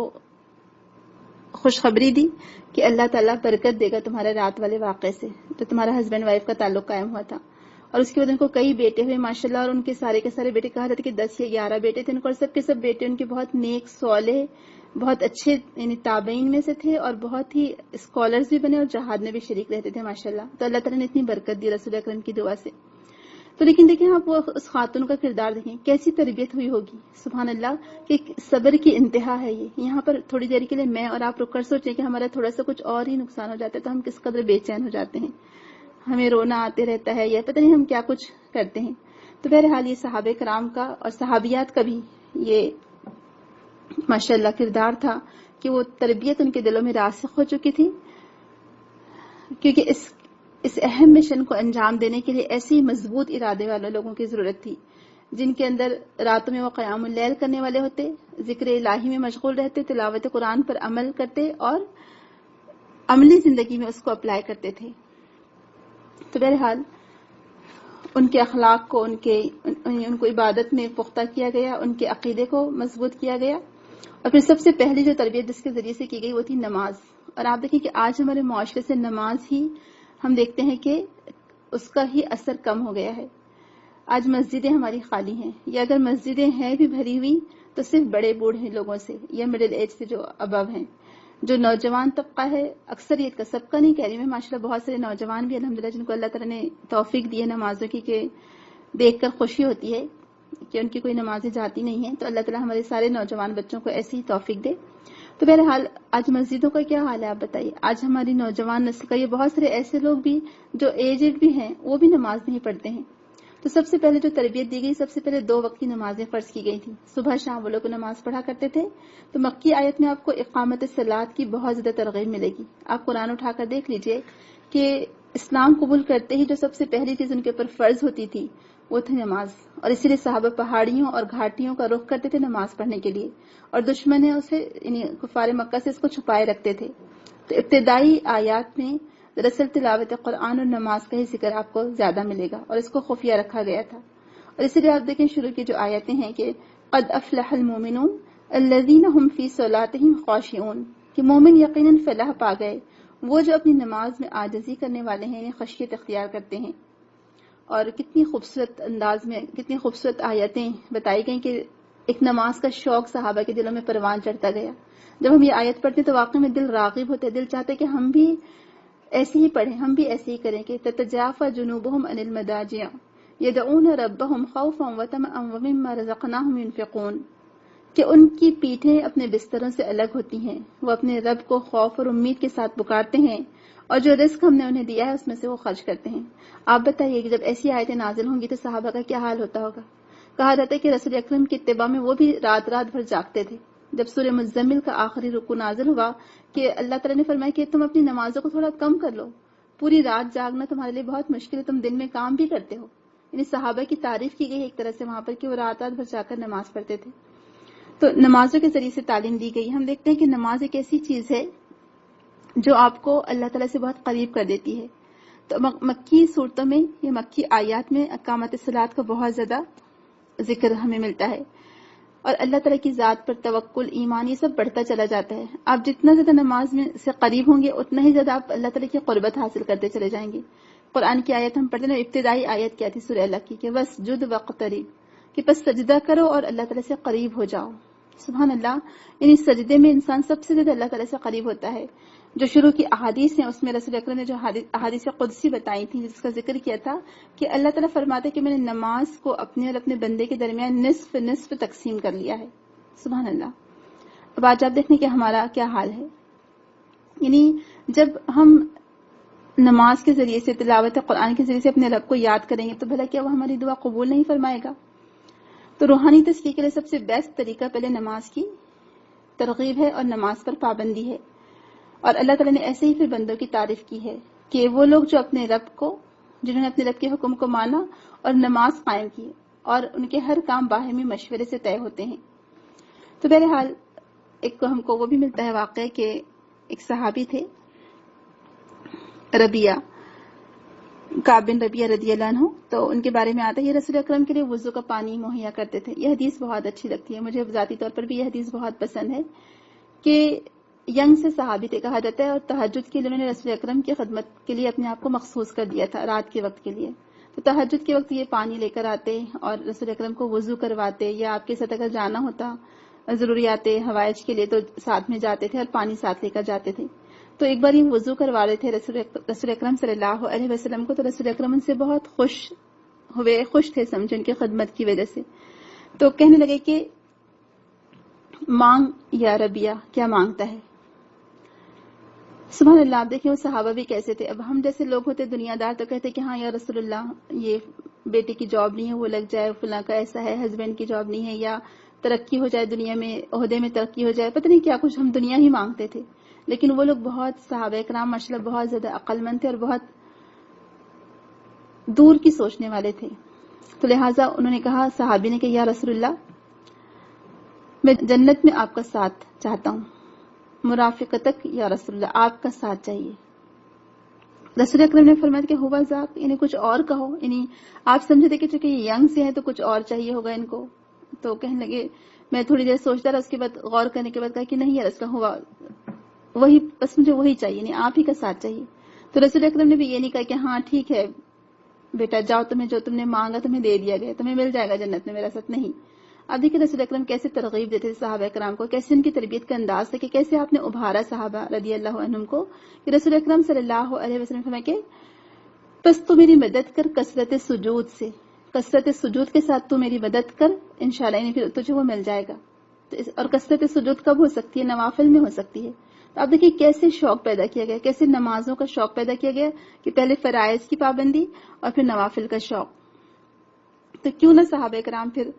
خوشخبری دی کہ اللہ تعالیٰ برکت دے گا تمہارے رات والے واقعے سے جو تمہارا ہسبینڈ وائف کا تعلق قائم ہوا تھا. اور اس کے بعد ان کو کئی بیٹے ہوئے ماشاءاللہ، اور ان کے سارے بیٹے کہا جاتا ہے کہ 10 یا 11 بیٹے تھے ان کو، اور سب کے سب بیٹے ان کے بہت نیک صالح، بہت اچھے یعنی تابعین میں سے تھے اور بہت ہی اسکالرز بھی بنے اور جہاد میں بھی شریک رہتے تھے ماشاءاللہ. تو اللہ تعالیٰ نے اتنی برکت دی رسول اکرم کی دعا سے. تو لیکن دیکھیں آپ وہ اس خاتون کا کردار دیکھیں کیسی تربیت ہوئی ہوگی، سبحان اللہ، کہ صبر کی انتہا ہے یہ. یہاں پر تھوڑی دیر کے لیے میں اور آپ رک کر سوچیں کہ ہمارا تھوڑا سا کچھ اور ہی نقصان ہو جاتا ہے تو ہم کس قدر بے چین ہو جاتے ہیں، ہمیں رونا آتے رہتا ہے یا پتہ نہیں ہم کیا کچھ کرتے ہیں. تو بہرحال یہ صحابہ کرام کا اور صحابیات کا بھی یہ ماشاءاللہ کردار تھا کہ وہ تربیت ان کے دلوں میں راسخ ہو چکی تھی، کیونکہ اس اہم مشن کو انجام دینے کے لیے ایسے مضبوط ارادے والے لوگوں کی ضرورت تھی جن کے اندر راتوں میں وہ قیام اللیل کرنے والے ہوتے، ذکر الہی میں مشغول رہتے، تلاوت قرآن پر عمل کرتے اور عملی زندگی میں اس کو اپلائی کرتے تھے. تو بہرحال ان کے اخلاق کو ان کو عبادت میں پختہ کیا گیا، ان کے عقیدے کو مضبوط کیا گیا. اور پھر سب سے پہلی جو تربیت جس کے ذریعے سے کی گئی وہ تھی نماز. اور آپ دیکھیں کہ آج ہمارے معاشرے سے نماز ہی ہم دیکھتے ہیں کہ اس کا ہی اثر کم ہو گیا ہے. آج مسجدیں ہماری خالی ہیں، یا اگر مسجدیں ہیں بھی بھری ہوئی تو صرف بڑے بوڑھے لوگوں سے یا مڈل ایج سے جو ابو ہیں. جو نوجوان طبقہ ہے، اکثریت کا، سب کا نہیں کہہ رہی میں، ماشاءاللہ بہت سارے نوجوان بھی الحمدللہ جن کو اللہ تعالیٰ نے توفیق دی ہے نمازوں کی، کہ دیکھ کر خوشی ہوتی ہے کہ ان کی کوئی نمازیں جاتی نہیں ہیں. تو اللہ تعالیٰ ہمارے سارے نوجوان بچوں کو ایسی ہی توفیق دے. تو بہرحال آج مسجدوں کا کیا حال ہے آپ بتائیے. آج ہماری نوجوان نسل کا یہ بہت سارے ایسے لوگ بھی جو ایجڈ بھی ہیں وہ بھی نماز نہیں پڑھتے ہیں. تو سب سے پہلے جو تربیت دی گئی، سب سے پہلے 2 وقت کی نمازیں فرض کی گئی تھیں. صبح شام وہ لوگ نماز پڑھا کرتے تھے. تو مکی آیت میں آپ کو اقامت الصلاۃ کی بہت زیادہ ترغیب ملے گی. آپ قرآن اٹھا کر دیکھ لیجئے کہ اسلام قبول کرتے ہی جو سب سے پہلی چیز ان کے اوپر فرض ہوتی تھی وہ تھی نماز، اور اسی لیے صحابہ پہاڑیوں اور گھاٹیوں کا رخ کرتے تھے نماز پڑھنے کے لیے، اور دشمن اسے یعنی کفار مکہ سے اس کو چھپائے رکھتے تھے۔ تو ابتدائی آیات میں دراصل تلاوت قرآن اور نماز کا ہی ذکر آپ کو زیادہ ملے گا، اور اس کو خفیہ رکھا گیا تھا۔ اور اسی لیے آپ دیکھیں شروع کی جو آیتیں ہیں کہ قد افلح المومنون الذین هم فی صلاتهم خاشعون، کہ مومن یقیناً فلاح پا گئے، وہ جو اپنی نماز میں عاجزی کرنے والے ہیں، یعنی خشیت اختیار کرتے ہیں۔ اور کتنی خوبصورت انداز میں کتنی خوبصورت آیتیں بتائی گئیں کہ ایک نماز کا شوق صحابہ کے دلوں میں پروان چڑھتا گیا۔ جب ہم یہ آیت پڑھتے تو واقعی میں دل راغب ہوتے، دل چاہتے کہ ہم بھی ایسے ہی پڑھیں، ہم بھی ایسے ہی کریں کہ تتجافى جنوبهم عن المضاجع يدعون ربهم خوفا وطمعا ومما رزقناهم ينفقون، کہ ان کی پیٹھیں اپنے بستروں سے الگ ہوتی ہیں، وہ اپنے رب کو خوف اور امید کے ساتھ پکارتے ہیں، اور جو رزق ہم نے انہیں دیا ہے اس میں سے وہ خرچ کرتے ہیں۔ آپ بتائیے کہ جب ایسی آیتیں نازل ہوں گی تو صحابہ کا کیا حال ہوتا ہوگا؟ کہا جاتا ہے کہ رسول اکرم کی اتباع میں وہ بھی رات رات بھر جاگتے تھے۔ جب سورہ مزمل کا آخری رکوع نازل ہوا کہ اللہ تعالیٰ نے فرمایا کہ تم اپنی نمازوں کو تھوڑا کم کر لو، پوری رات جاگنا تمہارے لیے بہت مشکل ہے، تم دن میں کام بھی کرتے ہو۔ یعنی صحابہ کی تعریف کی گئی ایک طرح سے وہاں پر کہ وہ رات رات بھر جا کر نماز پڑھتے تھے۔ تو نمازوں کے ذریعے سے تعلیم دی گئی۔ ہم دیکھتے ہیں کہ نماز ایک ایسی چیز ہے جو آپ کو اللہ تعالیٰ سے بہت قریب کر دیتی ہے۔ تو مکی صورتوں میں یا مکی آیات میں اقامت الصلاۃ کا بہت زیادہ ذکر ہمیں ملتا ہے، اور اللہ تعالیٰ کی ذات پر توکل، ایمان، یہ سب بڑھتا چلا جاتا ہے۔ آپ جتنا زیادہ نماز میں سے قریب ہوں گے اتنا ہی زیادہ آپ اللہ تعالیٰ کی قربت حاصل کرتے چلے جائیں گے۔ قرآن کی آیت ہم پڑھتے ہیں، ابتدائی آیت کیا تھی سورہ الگ کی کہ واسجد واقترب، کہ بس سجدہ کرو اور اللہ تعالیٰ سے قریب ہو جاؤ۔ سبحان اللہ، یعنی سجدے میں انسان سب سے زیادہ اللہ تعالیٰ سے قریب ہوتا ہے۔ جو شروع کی احادیث ہیں اس میں رسول اکرم نے جو احادیث قدسی بتائی تھیں جس کا ذکر کیا تھا کہ اللہ تعالیٰ فرماتے کہ میں نے نماز کو اپنے اور اپنے بندے کے درمیان نصف نصف تقسیم کر لیا ہے۔ سبحان اللہ۔ اب آج آپ دیکھیں کہ ہمارا کیا حال ہے، یعنی جب ہم نماز کے ذریعے سے، تلاوت قرآن کے ذریعے سے اپنے رب کو یاد کریں گے تو بھلا کیا وہ ہماری دعا قبول نہیں فرمائے گا؟ تو روحانی تزکیے کے لیے سب سے بیسٹ طریقہ پہلے نماز کی ترغیب ہے اور نماز پر پابندی ہے۔ اور اللہ تعالیٰ نے ایسے ہی پھر بندوں کی تعریف کی ہے کہ وہ لوگ جو اپنے رب کو، جنہوں نے اپنے رب کے حکم کو مانا اور نماز قائم کی، اور ان کے ہر کام باہمی مشورے سے طے ہوتے ہیں۔ تو بہرحال ایک ہم کو وہ بھی ملتا ہے واقعہ کہ ایک صحابی تھے ربیہ، کعب بن ربیہ رضی اللہ عنہ، تو ان کے بارے میں آتا ہے یہ رسول اکرم کے لیے وضو کا پانی مہیا کرتے تھے۔ یہ حدیث بہت اچھی لگتی ہے مجھے، ذاتی طور پر بھی یہ حدیث بہت پسند ہے کہ ینگ سے صحابی تھے کہا جاتا ہے، اور تہجد کے لیے انہوں نے رسول اکرم کی خدمت کے لیے اپنے آپ کو مخصوص کر دیا تھا رات کے وقت کے لیے۔ تو تہجد کے وقت یہ پانی لے کر آتے اور رسول اکرم کو وضو کرواتے، یا آپ کے ساتھ اگر جانا ہوتا ضروریات حوائج کے لیے تو ساتھ میں جاتے تھے اور پانی ساتھ لے کر جاتے تھے۔ تو ایک بار یہ وضو کروا رہے تھے رسول اکرم صلی اللہ علیہ وسلم کو، تو رسول اکرم ان سے بہت خوش تھے سمجھے ان کی خدمت کی وجہ سے۔ تو کہنے لگے کہ مانگ یا ربیہ، کیا مانگتا ہے؟ سبحان اللہ، آپ دیکھیں وہ صحابہ بھی کیسے تھے۔ اب ہم جیسے لوگ ہوتے دنیا دار تو کہتے کہ ہاں یا رسول اللہ یہ بیٹے کی جاب نہیں ہے وہ لگ جائے، فلاں کا ایسا ہے، ہسبینڈ کی جاب نہیں ہے، یا ترقی ہو جائے دنیا میں، عہدے میں ترقی ہو جائے، پتہ نہیں کیا کچھ ہم دنیا ہی مانگتے تھے۔ لیکن وہ لوگ بہت صحابہ کرام ماشاءاللہ بہت زیادہ عقل مند تھے اور بہت دور کی سوچنے والے تھے۔ تو لہٰذا انہوں نے کہا، صحابی نے کہ یا رسول اللہ میں جنت میں آپ کا ساتھ چاہتا ہوں، مرافقتک یا رسول اللہ، آپ کا ساتھ چاہیے۔ رسول اکرم نے فرمایا کہ ہوا ذاک، یعنی کچھ اور کہو، یعنی آپ سمجھے تھے کہ چونکہ یہ ینگ سے ہیں تو کچھ اور چاہیے ہوگا ان کو۔ تو کہنے لگے، میں تھوڑی دیر سوچتا رہا، اس کے بعد غور کرنے کے بعد کہا کہ نہیں یا رسول اللہ، ہوا وہی، بس مجھے وہی چاہیے، یعنی آپ ہی کا ساتھ چاہیے۔ تو رسول اکرم نے بھی یہ نہیں کہا کہ ہاں ٹھیک ہے بیٹا جاؤ، تمہیں جو تم نے مانگا تمہیں دے دیا گیا، تمہیں مل جائے گا جنت میں میرا ساتھ، نہیں۔ اب دیکھیں رسول اکرم کیسے ترغیب دیتے تھے صحابہ کرام کو، کیسے ان کی تربیت کا انداز تھا کہ کیسے آپ نے ابھارا صحابہ رضی اللہ عنہم کو کہ رسول اکرم صلی اللہ علیہ وسلم فرمایا کہ بس تو میری مدد کر کثرت سجود سے، کثرت سجود کے ساتھ تو میری مدد کر، انشاءاللہ یعنی پھر تجھے وہ مل جائے گا۔ اور کثرت سجود کب ہو سکتی ہے؟ نوافل میں ہو سکتی ہے۔ تو آپ دیکھیے کیسے شوق پیدا کیا گیا، کیسے نمازوں کا شوق پیدا کیا گیا کہ پہلے فرائض کی پابندی اور پھر نوافل کا شوق۔ تو کیوں نہ صحابہ کرام پھر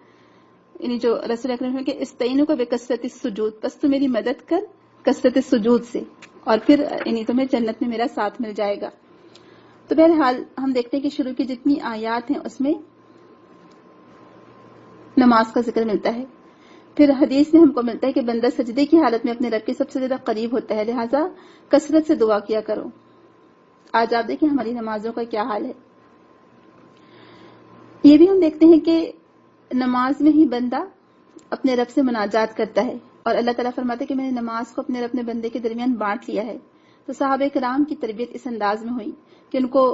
یعنی جو رسول اکرم کہ استعینوا کا بکثرت السجود، بس تو میری مدد کر کثرت سجود سے، اور پھر یعنی تمہیں جنت میں میرا ساتھ مل جائے گا۔ تو بہرحال ہم دیکھتے ہیں کہ شروع کی جتنی آیات ہیں اس میں نماز کا ذکر ملتا ہے. پھر حدیث میں ہم کو ملتا ہے کہ بندہ سجدے کی حالت میں اپنے رب کے سب سے زیادہ قریب ہوتا ہے، لہٰذا کثرت سے دعا کیا کرو. آج آپ دیکھیں ہماری نمازوں کا کیا حال ہے. یہ بھی ہم دیکھتے ہیں کہ نماز میں ہی بندہ اپنے رب سے مناجات کرتا ہے، اور اللہ تعالیٰ فرماتے ہیں کہ میں نے نماز کو اپنے رب اپنے بندے کے درمیان بانٹ لیا ہے. تو صحابہ کرام کی تربیت اس انداز میں ہوئی کہ ان کو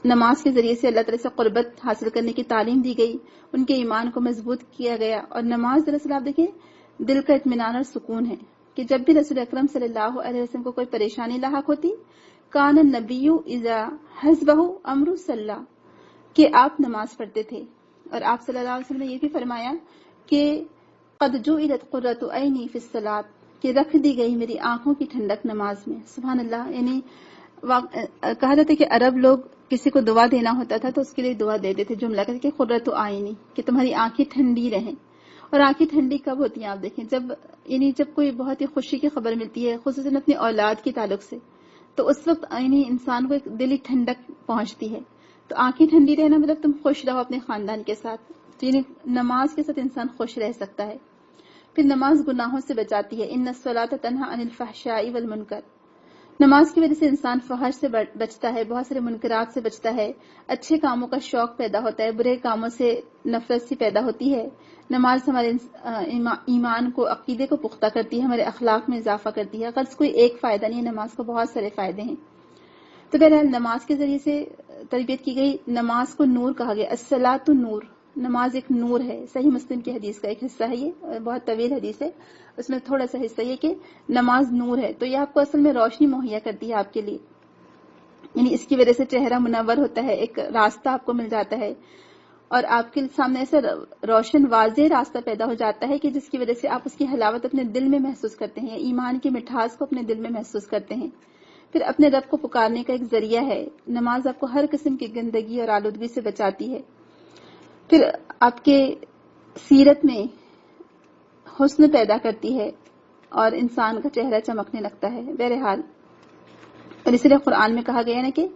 نماز کے ذریعے سے اللہ تعالیٰ سے قربت حاصل کرنے کی تعلیم دی گئی، ان کے ایمان کو مضبوط کیا گیا. اور نماز دراصل آپ دیکھیں دل کا اطمینان اور سکون ہے کہ جب بھی رسول اکرم صلی اللہ علیہ وسلم کو کوئی پریشانی لاحق ہوتی، کان النبی اذا حسبہ امر صلی، کہ آپ نماز پڑھتے تھے. اور آپ صلی اللہ علیہ وسلم نے یہ بھی فرمایا کہ قد جعلت قرۃ عینی فی الصلاۃ، کہ رکھ دی گئی میری آنکھوں کی ٹھنڈک نماز میں. سبحان اللہ. یعنی کہا جاتا ہے کہ عرب لوگ کسی کو دعا دینا ہوتا تھا تو اس کے لیے دعا دیتے تھے، جملہ کہتے کہ قرۃ عینی، کہ تمہاری آنکھیں ٹھنڈی رہیں. اور آنکھیں ٹھنڈی کب ہوتی ہیں آپ دیکھیں، جب کوئی بہت ہی خوشی کی خبر ملتی ہے، خصوصاً اپنی اولاد کے تعلق سے، تو اس وقت انسان کو ایک دلی ٹھنڈک پہنچتی ہے. تو آنکھیں ٹھنڈی رہنا مطلب تم خوش رہو اپنے خاندان کے ساتھ. یعنی نماز کے ساتھ انسان خوش رہ سکتا ہے. پھر نماز گناہوں سے بچاتی ہے. ان الصلاۃ تنہی عن الفحشاء والمنکر، نماز کی وجہ سے انسان فحش سے بچتا ہے، بہت سارے منکرات سے بچتا ہے، اچھے کاموں کا شوق پیدا ہوتا ہے، برے کاموں سے نفرت سی پیدا ہوتی ہے. نماز ہمارے ایمان کو، عقیدے کو پختہ کرتی ہے، ہمارے اخلاق میں اضافہ کرتی ہے. غرض کوئی ایک فائدہ نہیں ہے، نماز کو بہت سارے فائدے ہیں. تو بہرحال نماز کے ذریعے سے تربیت کی گئی. نماز کو نور کہا گیا، الصلاۃ نور، نماز ایک نور ہے. صحیح مسلم کی حدیث کا ایک حصہ ہے، یہ بہت طویل حدیث ہے، اس میں تھوڑا سا حصہ یہ کہ نماز نور ہے. تو یہ آپ کو اصل میں روشنی مہیا کرتی ہے آپ کے لیے. یعنی اس کی وجہ سے چہرہ منور ہوتا ہے، ایک راستہ آپ کو مل جاتا ہے، اور آپ کے سامنے ایسا روشن واضح راستہ پیدا ہو جاتا ہے کہ جس کی وجہ سے آپ اس کی حلاوت اپنے دل میں محسوس کرتے ہیں، ایمان کی مٹھاس کو اپنے دل میں محسوس کرتے ہیں. پھر اپنے رب کو پکارنے کا ایک ذریعہ ہے. نماز آپ کو ہر قسم کی گندگی اور آلودگی سے بچاتی ہے. پھر آپ کے سیرت میں حسن پیدا کرتی ہے اور انسان کا چہرہ چمکنے لگتا ہے. بہرحال، اور اس لیے قرآن میں کہا گیا نا کہ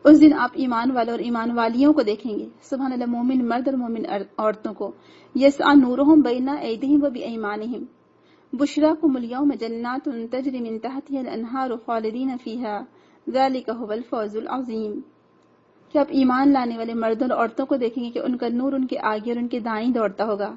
اس دن آپ ایمان والوں اور ایمان والیوں کو دیکھیں گے. سبحان اللہ. مومن مرد اور مومن عورتوں کو. یسعی نورہم بین ایدیہم و بایمانہم بشراکم اليوم جنات تجری من تحتها الانہار خالدین فیہا ذالک هو الفوز العظیم، کہ آپ ایمان لانے والے مردوں اور عورتوں کو دیکھیں گے کہ ان کا نور ان کے آگے اور ان کے دائیں دوڑتا ہوگا.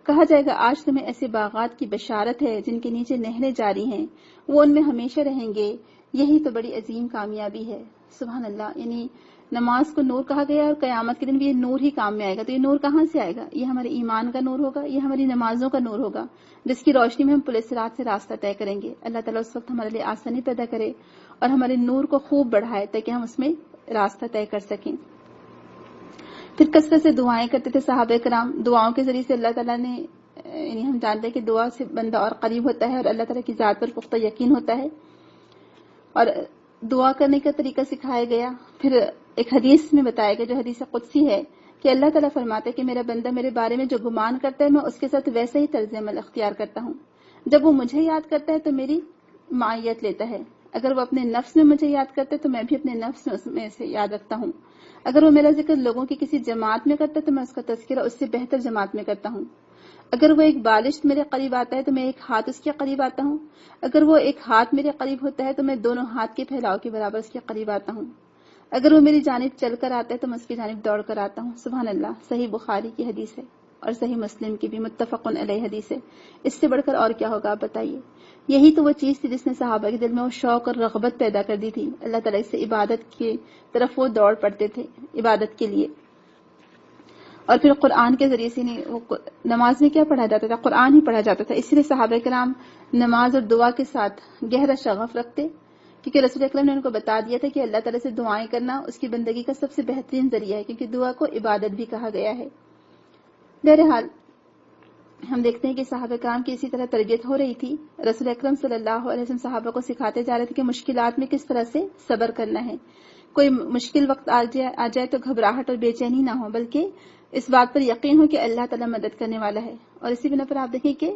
کہا جائے گا آج تمہیں ایسے باغات کی بشارت ہے جن کے نیچے نہریں جاری ہیں، وہ ان میں ہمیشہ رہیں گے. یہی تو بڑی عظیم کامیابی ہے. سبحان اللہ. یعنی نماز کو نور کہا گیا، اور قیامت کے دن بھی یہ نور ہی کام میں آئے گا. تو یہ نور کہاں سے آئے گا؟ یہ ہمارے ایمان کا نور ہوگا، یہ ہماری نمازوں کا نور ہوگا، جس کی روشنی میں ہم پل صراط سے راستہ طے کریں گے. اللہ تعالیٰ اس وقت ہمارے لیے آسانی پیدا کرے اور ہمارے نور کو خوب بڑھائے تاکہ ہم اس میں راستہ طے کر سکیں. پھر کثرت سے دعائیں کرتے تھے صحابہ کرام. دعاؤں کے ذریعے سے اللہ تعالیٰ نے، یعنی ہم جانتے ہیں کہ دعا سے بندہ اور قریب ہوتا ہے اور اللہ تعالیٰ کی ذات پر پختہ یقین ہوتا ہے، اور دعا کرنے کا طریقہ سکھایا گیا. پھر ایک حدیث میں بتایا گیا جو حدیث قدسی ہے کہ اللہ تعالیٰ فرماتا ہے کہ میرا بندہ میرے بارے میں جو گمان کرتا ہے میں اس کے ساتھ ویسا ہی طرز عمل اختیار کرتا ہوں. جب وہ مجھے یاد کرتا ہے تو میری معیت لیتا ہے، اگر وہ اپنے نفس میں مجھے یاد کرتا ہے تو میں بھی اپنے نفس میں اس میں سے یاد رکھتا ہوں. اگر وہ میرا ذکر لوگوں کی کسی جماعت میں کرتا ہے تو میں اس کا تذکرہ اس سے بہتر جماعت میں کرتا ہوں. اگر وہ ایک بالش میرے قریب آتا ہے تو میں ایک ہاتھ اس کے قریب آتا ہوں. اگر وہ ایک ہاتھ میرے قریب ہوتا ہے تو میں دونوں ہاتھ کے پھیلاؤ کے برابر اس کے قریب آتا ہوں. اگر وہ میری جانب چل کر آتا ہے تو میں اس کی جانب دوڑ کر آتا ہوں. سبحان اللہ. صحیح بخاری کی حدیث ہے اور صحیح مسلم کی بھی متفق علیہ حدیث ہے. اس سے بڑھ کر اور کیا ہوگا آپ بتائیے. یہی تو وہ چیز تھی جس نے صحابہ کے دل میں وہ شوق اور رغبت پیدا کر دی تھی. اللہ تعالیٰ سے عبادت کی طرف وہ دوڑ پڑتے تھے عبادت کے لیے. اور پھر قرآن کے ذریعے سے نماز میں کیا پڑھا جاتا تھا؟ قرآن ہی پڑھا جاتا تھا. اسی لیے صحابہ کرام نماز اور دعا کے ساتھ گہرا شغف رکھتے، کیونکہ رسول اکرم نے ان کو بتا دیا تھا کہ اللہ تعالیٰ سے دعائیں کرنا اس کی بندگی کا سب سے بہترین ذریعہ ہے، کیونکہ دعا کو عبادت بھی کہا گیا ہے. بہرحال ہم دیکھتے ہیں کہ صحابہ کرام کی اسی طرح تربیت ہو رہی تھی. رسول اکرم صلی اللہ علیہ وسلم صحابہ کو سکھاتے جا رہے تھے کہ مشکلات میں کس طرح سے صبر کرنا ہے. کوئی مشکل وقت آ جائے تو گھبراہٹ اور بے چینی نہ ہو، بلکہ اس بات پر یقین ہو کہ اللہ تعالیٰ مدد کرنے والا ہے. اور اسی بنا پر آپ دیکھیں کہ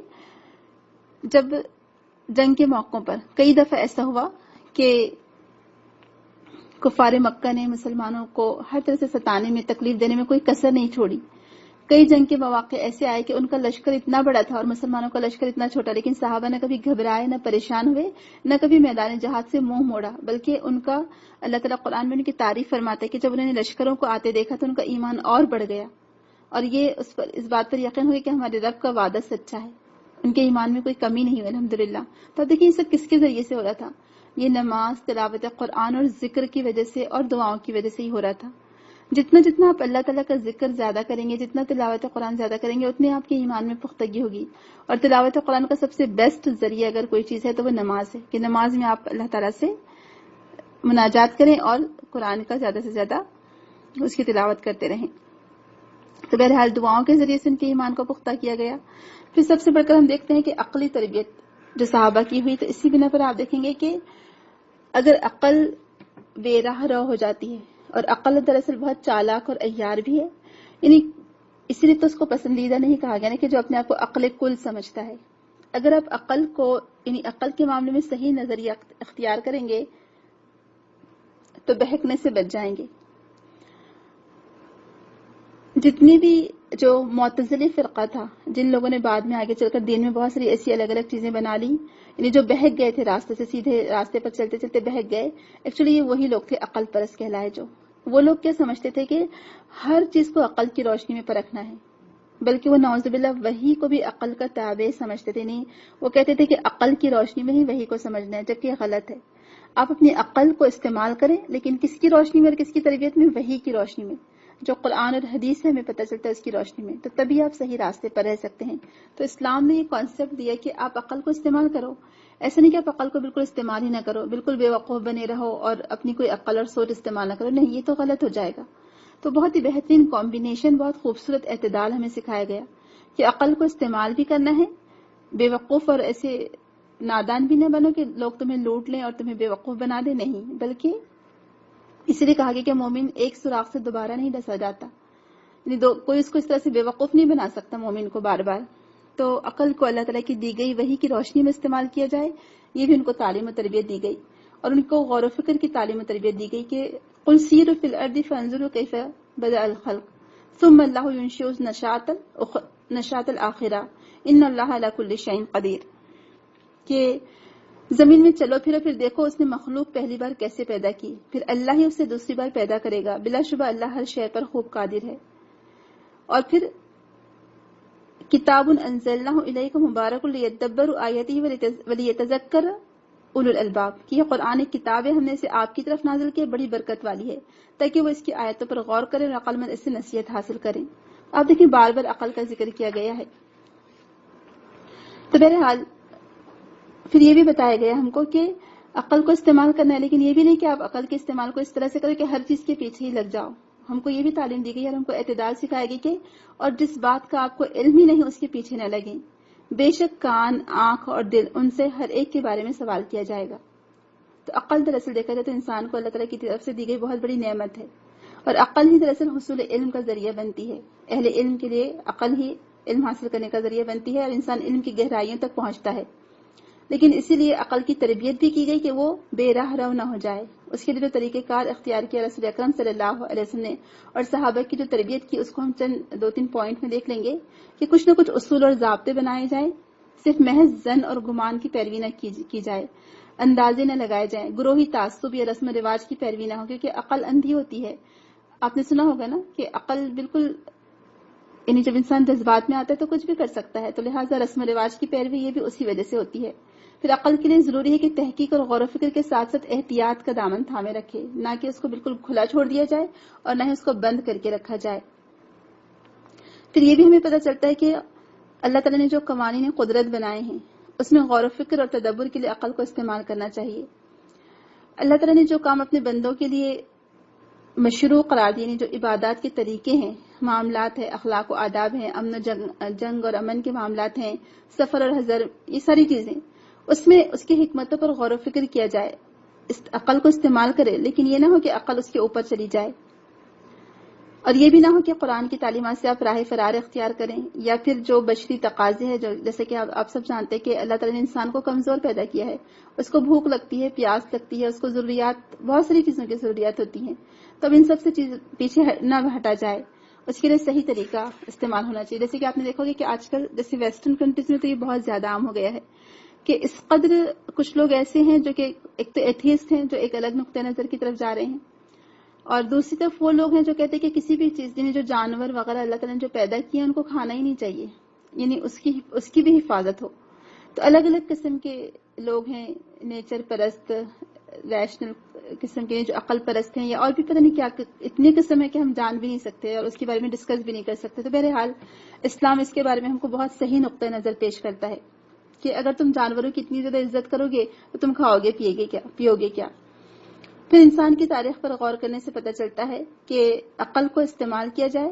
جب جنگ کے موقعوں پر کئی دفعہ ایسا ہوا کہ کفار مکہ نے مسلمانوں کو ہر طرح سے ستانے میں، تکلیف دینے میں کوئی کسر نہیں چھوڑی. کئی جنگ کے مواقع ایسے آئے کہ ان کا لشکر اتنا بڑا تھا اور مسلمانوں کا لشکر اتنا چھوٹا، لیکن صحابہ نہ کبھی گھبرائے، نہ پریشان ہوئے، نہ کبھی میدان جہاد سے منہ موڑا، بلکہ ان کا اللہ تعالیٰ قرآن میں ان کی تعریف فرماتا ہے کہ جب انہوں نے لشکروں کو آتے دیکھا تو ان کا ایمان اور بڑھ گیا، اور یہ اس بات پر یقین ہوئی کہ ہمارے رب کا وعدہ سچا ہے، ان کے ایمان میں کوئی کمی نہیں ہوئی الحمدللہ۔ تو اب دیکھیں یہ سب کس کے ذریعے سے ہو رہا تھا؟ یہ نماز، تلاوت قرآن اور ذکر کی وجہ سے اور دعاؤں کی وجہ سے ہی ہو رہا تھا۔ جتنا جتنا آپ اللہ تعالیٰ کا ذکر زیادہ کریں گے، جتنا تلاوت قرآن زیادہ کریں گے، اتنے آپ کے ایمان میں پختگی ہوگی۔ اور تلاوت قرآن کا سب سے بیسٹ ذریعہ اگر کوئی چیز ہے تو وہ نماز ہے، کہ نماز میں آپ اللہ تعالیٰ سے مناجات کریں اور قرآن کا زیادہ سے زیادہ اس کی تلاوت کرتے رہیں۔ تو بہرحال دعاؤں کے ذریعے سے ان کے ایمان کو پختہ کیا گیا۔ پھر سب سے بڑھ کر ہم دیکھتے ہیں کہ عقلی تربیت جو صحابہ کی ہوئی، تو اسی بنا پر آپ دیکھیں گے کہ اگر عقل بے راہ رو ہو جاتی ہے، اور عقل دراصل بہت چالاک اور عیار بھی ہے، یعنی اسی لیے تو اس کو پسندیدہ نہیں کہا گیا نا کہ جو اپنے آپ کو عقل کل سمجھتا ہے۔ اگر آپ عقل کو یعنی عقل کے معاملے میں صحیح نظریہ اختیار کریں گے تو بہکنے سے بچ جائیں گے۔ جتنی بھی جو معتزلی فرقہ تھا، جن لوگوں نے بعد میں آگے چل کر دین میں بہت ساری ایسی الگ الگ چیزیں بنا لی، یعنی جو بہک گئے تھے راستے سے، سیدھے راستے پر چلتے چلتے بہک گئے، ایکچولی یہ وہی لوگ تھے عقل پرست کہلائے۔ جو وہ لوگ کیا سمجھتے تھے کہ ہر چیز کو عقل کی روشنی میں پرکھنا ہے، بلکہ وہ نعوذ باللہ وحی کو بھی عقل کا تابع سمجھتے تھے۔ نہیں، وہ کہتے تھے کہ عقل کی روشنی میں ہی وحی کو سمجھنا ہے، جبکہ یہ غلط ہے۔ آپ اپنی عقل کو استعمال کریں، لیکن کس کی روشنی میں اور کس کی تربیت میں؟ وحی کی روشنی میں، جو قرآن اور حدیث سے ہمیں پتہ چلتا ہے اس کی روشنی میں، تو تبھی آپ صحیح راستے پر رہ سکتے ہیں۔ تو اسلام نے یہ کانسیپٹ دیا کہ آپ عقل کو استعمال کرو، ایسا نہیں کہ آپ عقل کو بالکل استعمال ہی نہ کرو، بالکل بے وقوف بنے رہو اور اپنی کوئی عقل اور سوچ استعمال نہ کرو، نہیں، یہ تو غلط ہو جائے گا۔ تو بہت ہی بہترین کمبینیشن، بہت خوبصورت اعتدال ہمیں سکھایا گیا کہ عقل کو استعمال بھی کرنا ہے، بے وقوف اور ایسے نادان بھی نہ بنو کہ لوگ تمہیں لوٹ لیں اور تمہیں بے وقوف بنا دیں، نہیں، بلکہ اس لیے کہا گیا کہ مومن ایک سوراخ سے دوبارہ نہیں ڈسا جاتا، یعنی کوئی اس کو اس طرح سے بے وقوف نہیں بنا سکتا مومن کو بار بار۔ تو عقل کو اللہ تعالیٰ کی دی گئی وحی کی روشنی میں استعمال کیا جائے، یہ بھی ان کو تعلیم و تربیت دی گئی، اور ان کو غور و فکر کی تعلیم و تربیت دی گئی کہ قل سیروا فی الارض فانظروا کیف بدأ الخلق ثم اللہ ینشئ نشأۃ الآخرہ ان اللہ علی کل شیء قدیر، کہ زمین میں چلو پھرو، پھر دیکھو اس نے مخلوق پہلی بار کیسے پیدا کی، پھر اللہ ہی اسے دوسری بار پیدا کرے گا، بلا شبہ اللہ ہر شے پر خوب قادر ہے۔ اور پھر کتاب انزلناہ الیک مبارک لیدبروا آیاتہ ولیتذکر اولو الالباب، کہ یہ قرآن ایک کتاب ہے، ہم نے اسے آپ کی طرف نازل کی، بڑی برکت والی ہے، تاکہ وہ اس کی آیتوں پر غور کریں اور عقل مند اس سے نصیحت حاصل کریں۔ آپ دیکھیں بار بار عقل کا ذکر کیا گیا ہے۔ تو بہرحال پھر یہ بھی بتایا گیا ہم کو کہ عقل کو استعمال کرنا ہے، لیکن یہ بھی نہیں کہ آپ عقل کے استعمال کو اس طرح سے کریں کہ ہر چیز کے پیچھے ہی لگ جاؤ۔ ہم کو یہ بھی تعلیم دی گئی اور ہم کو اعتدال سکھائے گی کہ اور جس بات کا آپ کو علم ہی نہیں اس کے پیچھے نہ لگیں، بے شک کان، آنکھ اور دل، ان سے ہر ایک کے بارے میں سوال کیا جائے گا۔ تو عقل دراصل دیکھا جائے تو انسان کو اللہ تعالیٰ کی طرف سے دی گئی بہت بڑی نعمت ہے، اور عقل ہی دراصل حصول علم کا ذریعہ بنتی ہے۔ اہل علم کے لیے عقل ہی علم حاصل کرنے کا ذریعہ بنتی ہے، اور انسان علم کی گہرائیوں تک پہنچتا ہے۔ لیکن اسی لیے عقل کی تربیت بھی کی گئی کہ وہ بے راہ رو نہ ہو جائے۔ اس کے لیے جو طریقہ کار اختیار کیا رسول اکرم صلی اللہ علیہ وسلم نے اور صحابہ کی جو تربیت کی، اس کو ہم چند 2-3 پوائنٹ میں دیکھ لیں گے کہ کچھ نہ کچھ اصول اور ضابطے بنائے جائیں، صرف محض زن اور گمان کی پیروی نہ کی جائے، اندازے نہ لگائے جائیں، گروہی تعصب یا رسم و رواج کی پیروی نہ ہو، کیونکہ عقل اندھی ہوتی ہے۔ آپ نے سنا ہوگا نا کہ عقل بالکل، یعنی جب انسان جذبات میں آتا ہے تو کچھ بھی کر سکتا ہے، تو لہٰذا رسم و رواج کی پیروی یہ بھی اسی وجہ سے ہوتی ہے۔ پھر عقل کے لیے ضروری ہے کہ تحقیق اور غور و فکر کے ساتھ ساتھ احتیاط کا دامن تھامے رکھے، نہ کہ اس کو بالکل کھلا چھوڑ دیا جائے اور نہ ہی اس کو بند کر کے رکھا جائے۔ پھر یہ بھی ہمیں پتہ چلتا ہے کہ اللہ تعالیٰ نے جو قوانین قدرت بنائے ہیں اس میں غور و فکر اور تدبر کے لیے عقل کو استعمال کرنا چاہیے۔ اللہ تعالیٰ نے جو کام اپنے بندوں کے لیے مشروع قرار دیے، یعنی جو عبادات کے طریقے ہیں، معاملات ہیں، اخلاق و آداب ہیں، امن و جنگ اور امن کے معاملات ہیں، سفر اور حضر، یہ ساری چیزیں، اس میں اس کی حکمتوں پر غور و فکر کیا جائے، اس عقل کو استعمال کرے، لیکن یہ نہ ہو کہ عقل اس کے اوپر چلی جائے، اور یہ بھی نہ ہو کہ قرآن کی تعلیمات سے آپ راہ فرار اختیار کریں، یا پھر جو بشری تقاضے ہیں، جو جیسے کہ آپ سب جانتے ہیں کہ اللہ تعالیٰ نے انسان کو کمزور پیدا کیا ہے، اس کو بھوک لگتی ہے، پیاس لگتی ہے، اس کو ضروریات، بہت ساری چیزوں کی ضروریات ہوتی ہیں، تو اب ان سب سے پیچھے نہ ہٹا جائے، اس کے لیے صحیح طریقہ استعمال ہونا چاہیے. جیسے کہ آپ نے دیکھا ہوگا کہ آج کل جیسے ویسٹرن کنٹریز میں تو یہ بہت زیادہ عام ہو گیا ہے کہ اس قدر کچھ لوگ ایسے ہیں جو کہ ایک تو ایتھیسٹ ہیں جو ایک الگ نقطۂ نظر کی طرف جا رہے ہیں، اور دوسری طرف وہ لوگ ہیں جو کہتے ہیں کہ کسی بھی چیز یعنی جو جانور وغیرہ اللہ تعالیٰ نے جو پیدا کیے ہیں ان کو کھانا ہی نہیں چاہیے، یعنی اس کی بھی حفاظت ہو. تو الگ الگ قسم کے لوگ ہیں، نیچر پرست، ریشنل قسم کے جو عقل پرست ہیں، یا اور بھی پتہ نہیں کیا اتنی قسم ہے کہ ہم جان بھی نہیں سکتے اور اس کے بارے میں ڈسکس بھی نہیں کر سکتے. تو بہرحال اسلام اس کے بارے میں ہم کو بہت صحیح نقطۂ نظر پیش کرتا ہے کہ اگر تم جانوروں کی اتنی زیادہ عزت کرو گے تو تم کھاؤ گے پیو گے کیا. پھر انسان کی تاریخ پر غور کرنے سے پتہ چلتا ہے کہ عقل کو استعمال کیا جائے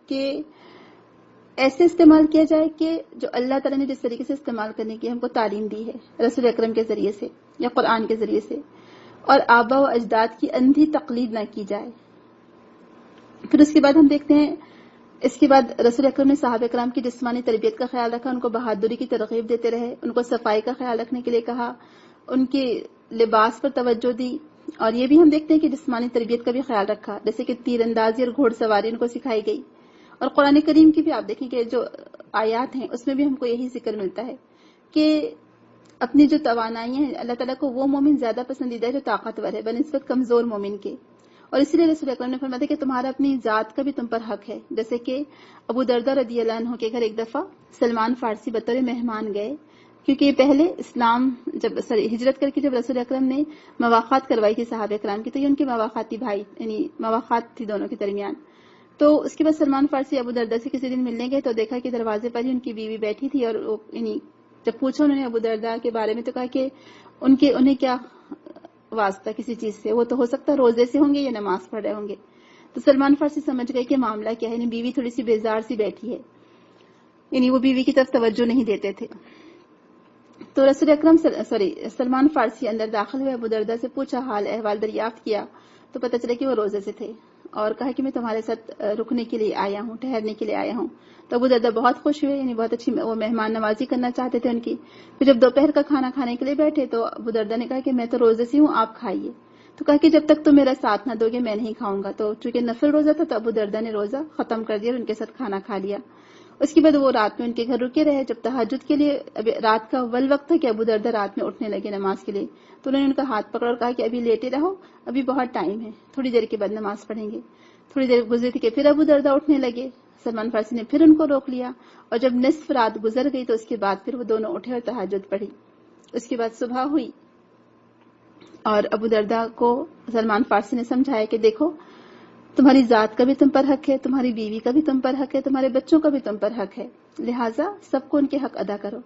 کہ ایسے استعمال کیا جائے کہ جو اللہ تعالیٰ نے جس طریقے سے استعمال کرنے کی ہم کو تعلیم دی ہے رسول اکرم کے ذریعے سے یا قرآن کے ذریعے سے، اور آبا و اجداد کی اندھی تقلید نہ کی جائے. پھر اس کے بعد ہم دیکھتے ہیں اس کے بعد رسول اکرم نے صحابہ کرام کی جسمانی تربیت کا خیال رکھا، ان کو بہادری کی ترغیب دیتے رہے، ان کو صفائی کا خیال رکھنے کے لیے کہا، ان کے لباس پر توجہ دی. اور یہ بھی ہم دیکھتے ہیں کہ جسمانی تربیت کا بھی خیال رکھا، جیسے کہ تیر اندازی اور گھوڑ سواری ان کو سکھائی گئی. اور قرآن کریم کی بھی آپ دیکھیں کہ جو آیات ہیں اس میں بھی ہم کو یہی ذکر ملتا ہے کہ اپنی جو توانائی ہیں اللہ تعالیٰ کو وہ مومن زیادہ پسندیدہ ہے جو طاقتور ہے بنسبت کمزور مومن کے. اور اسی لیے رسول اکرم نے فرمایا کہ تمہارا اپنی ذات کا بھی تم پر حق ہے. جیسے کہ ابو دردہ رضی اللہ عنہ کے گھر ایک دفعہ سلمان فارسی بطور مہمان گئے، کیونکہ یہ پہلے اسلام جب ہجرت کر کے جب رسول اکرم نے مواخات کروائی تھی صحابہ کرام کی، تو یہ ان کے مواخاتی بھائی یعنی مواخات تھی دونوں کے درمیان. تو اس کے بعد سلمان فارسی ابو دردہ سے کسی دن ملنے گئے تو دیکھا کہ دروازے پر ہی ان کی بیوی بیٹھی تھی، اور یعنی جب پوچھا انہوں نے ابو دردہ کے بارے میں تو کہا کہ انہیں کیا واسطہ کسی چیز سے، وہ تو ہو سکتا ہے روزے سے ہوں گے یا نماز پڑھ رہے ہوں گے. تو سلمان فارسی سمجھ گئے کہ معاملہ کیا ہے، یعنی بیوی تھوڑی سی بیزار سی بیٹھی ہے، یعنی وہ بیوی کی طرف توجہ نہیں دیتے تھے. تو رسول اکرم سلمان فارسی اندر داخل ہوئے، ابو دردہ سے پوچھا، حال احوال دریافت کیا تو پتہ چلا کہ وہ روزے سے تھے، اور کہا کہ میں تمہارے ساتھ رکنے کے لیے آیا ہوں، ٹھہرنے کے لیے آیا ہوں. تو ابو دردہ بہت خوش ہوئے، یعنی بہت اچھی وہ مہمان نوازی کرنا چاہتے تھے ان کی. پھر جب دوپہر کا کھانا کھانے کے لیے بیٹھے تو ابو دردہ نے کہا کہ میں تو روزے سے ہوں، آپ کھائیے. تو کہا کہ جب تک تم میرا ساتھ نہ دو گے میں نہیں کھاؤں گا. تو چونکہ نفل روزہ تھا تو ابو دردہ نے روزہ ختم کر دیا اور ان کے ساتھ کھانا کھا لیا. اس کے بعد وہ رات میں ان کے گھر رکے رہے. جب تہجد کے لیے رات کا اول وقت تھا کہ ابو دردہ رات میں اٹھنے لگے نماز کے لیے، تو انہوں نے ان کا ہاتھ پکڑا اور کہا کہ ابھی لیٹے رہو، ابھی بہت ٹائم ہے، تھوڑی دیر کے بعد نماز پڑھیں گے. تھوڑی دیر گزری تھی کہ پھر ابو دردہ اٹھنے لگے. سلمان فارسی نے پھر ان کو روک لیا، اور جب نصف رات گزر گئی تو اس کے بعد پھر وہ دونوں اٹھے اور تہجد پڑھی. اس کے بعد صبح ہوئی اور ابو دردہ کو سلمان فارسی نے سمجھایا کہ دیکھو تمہاری ذات کا بھی تم پر حق ہے، تمہاری بیوی کا بھی تم پر حق ہے، تمہارے بچوں کا بھی تم پر حق ہے، لہٰذا سب کو ان کے حق ادا کرو.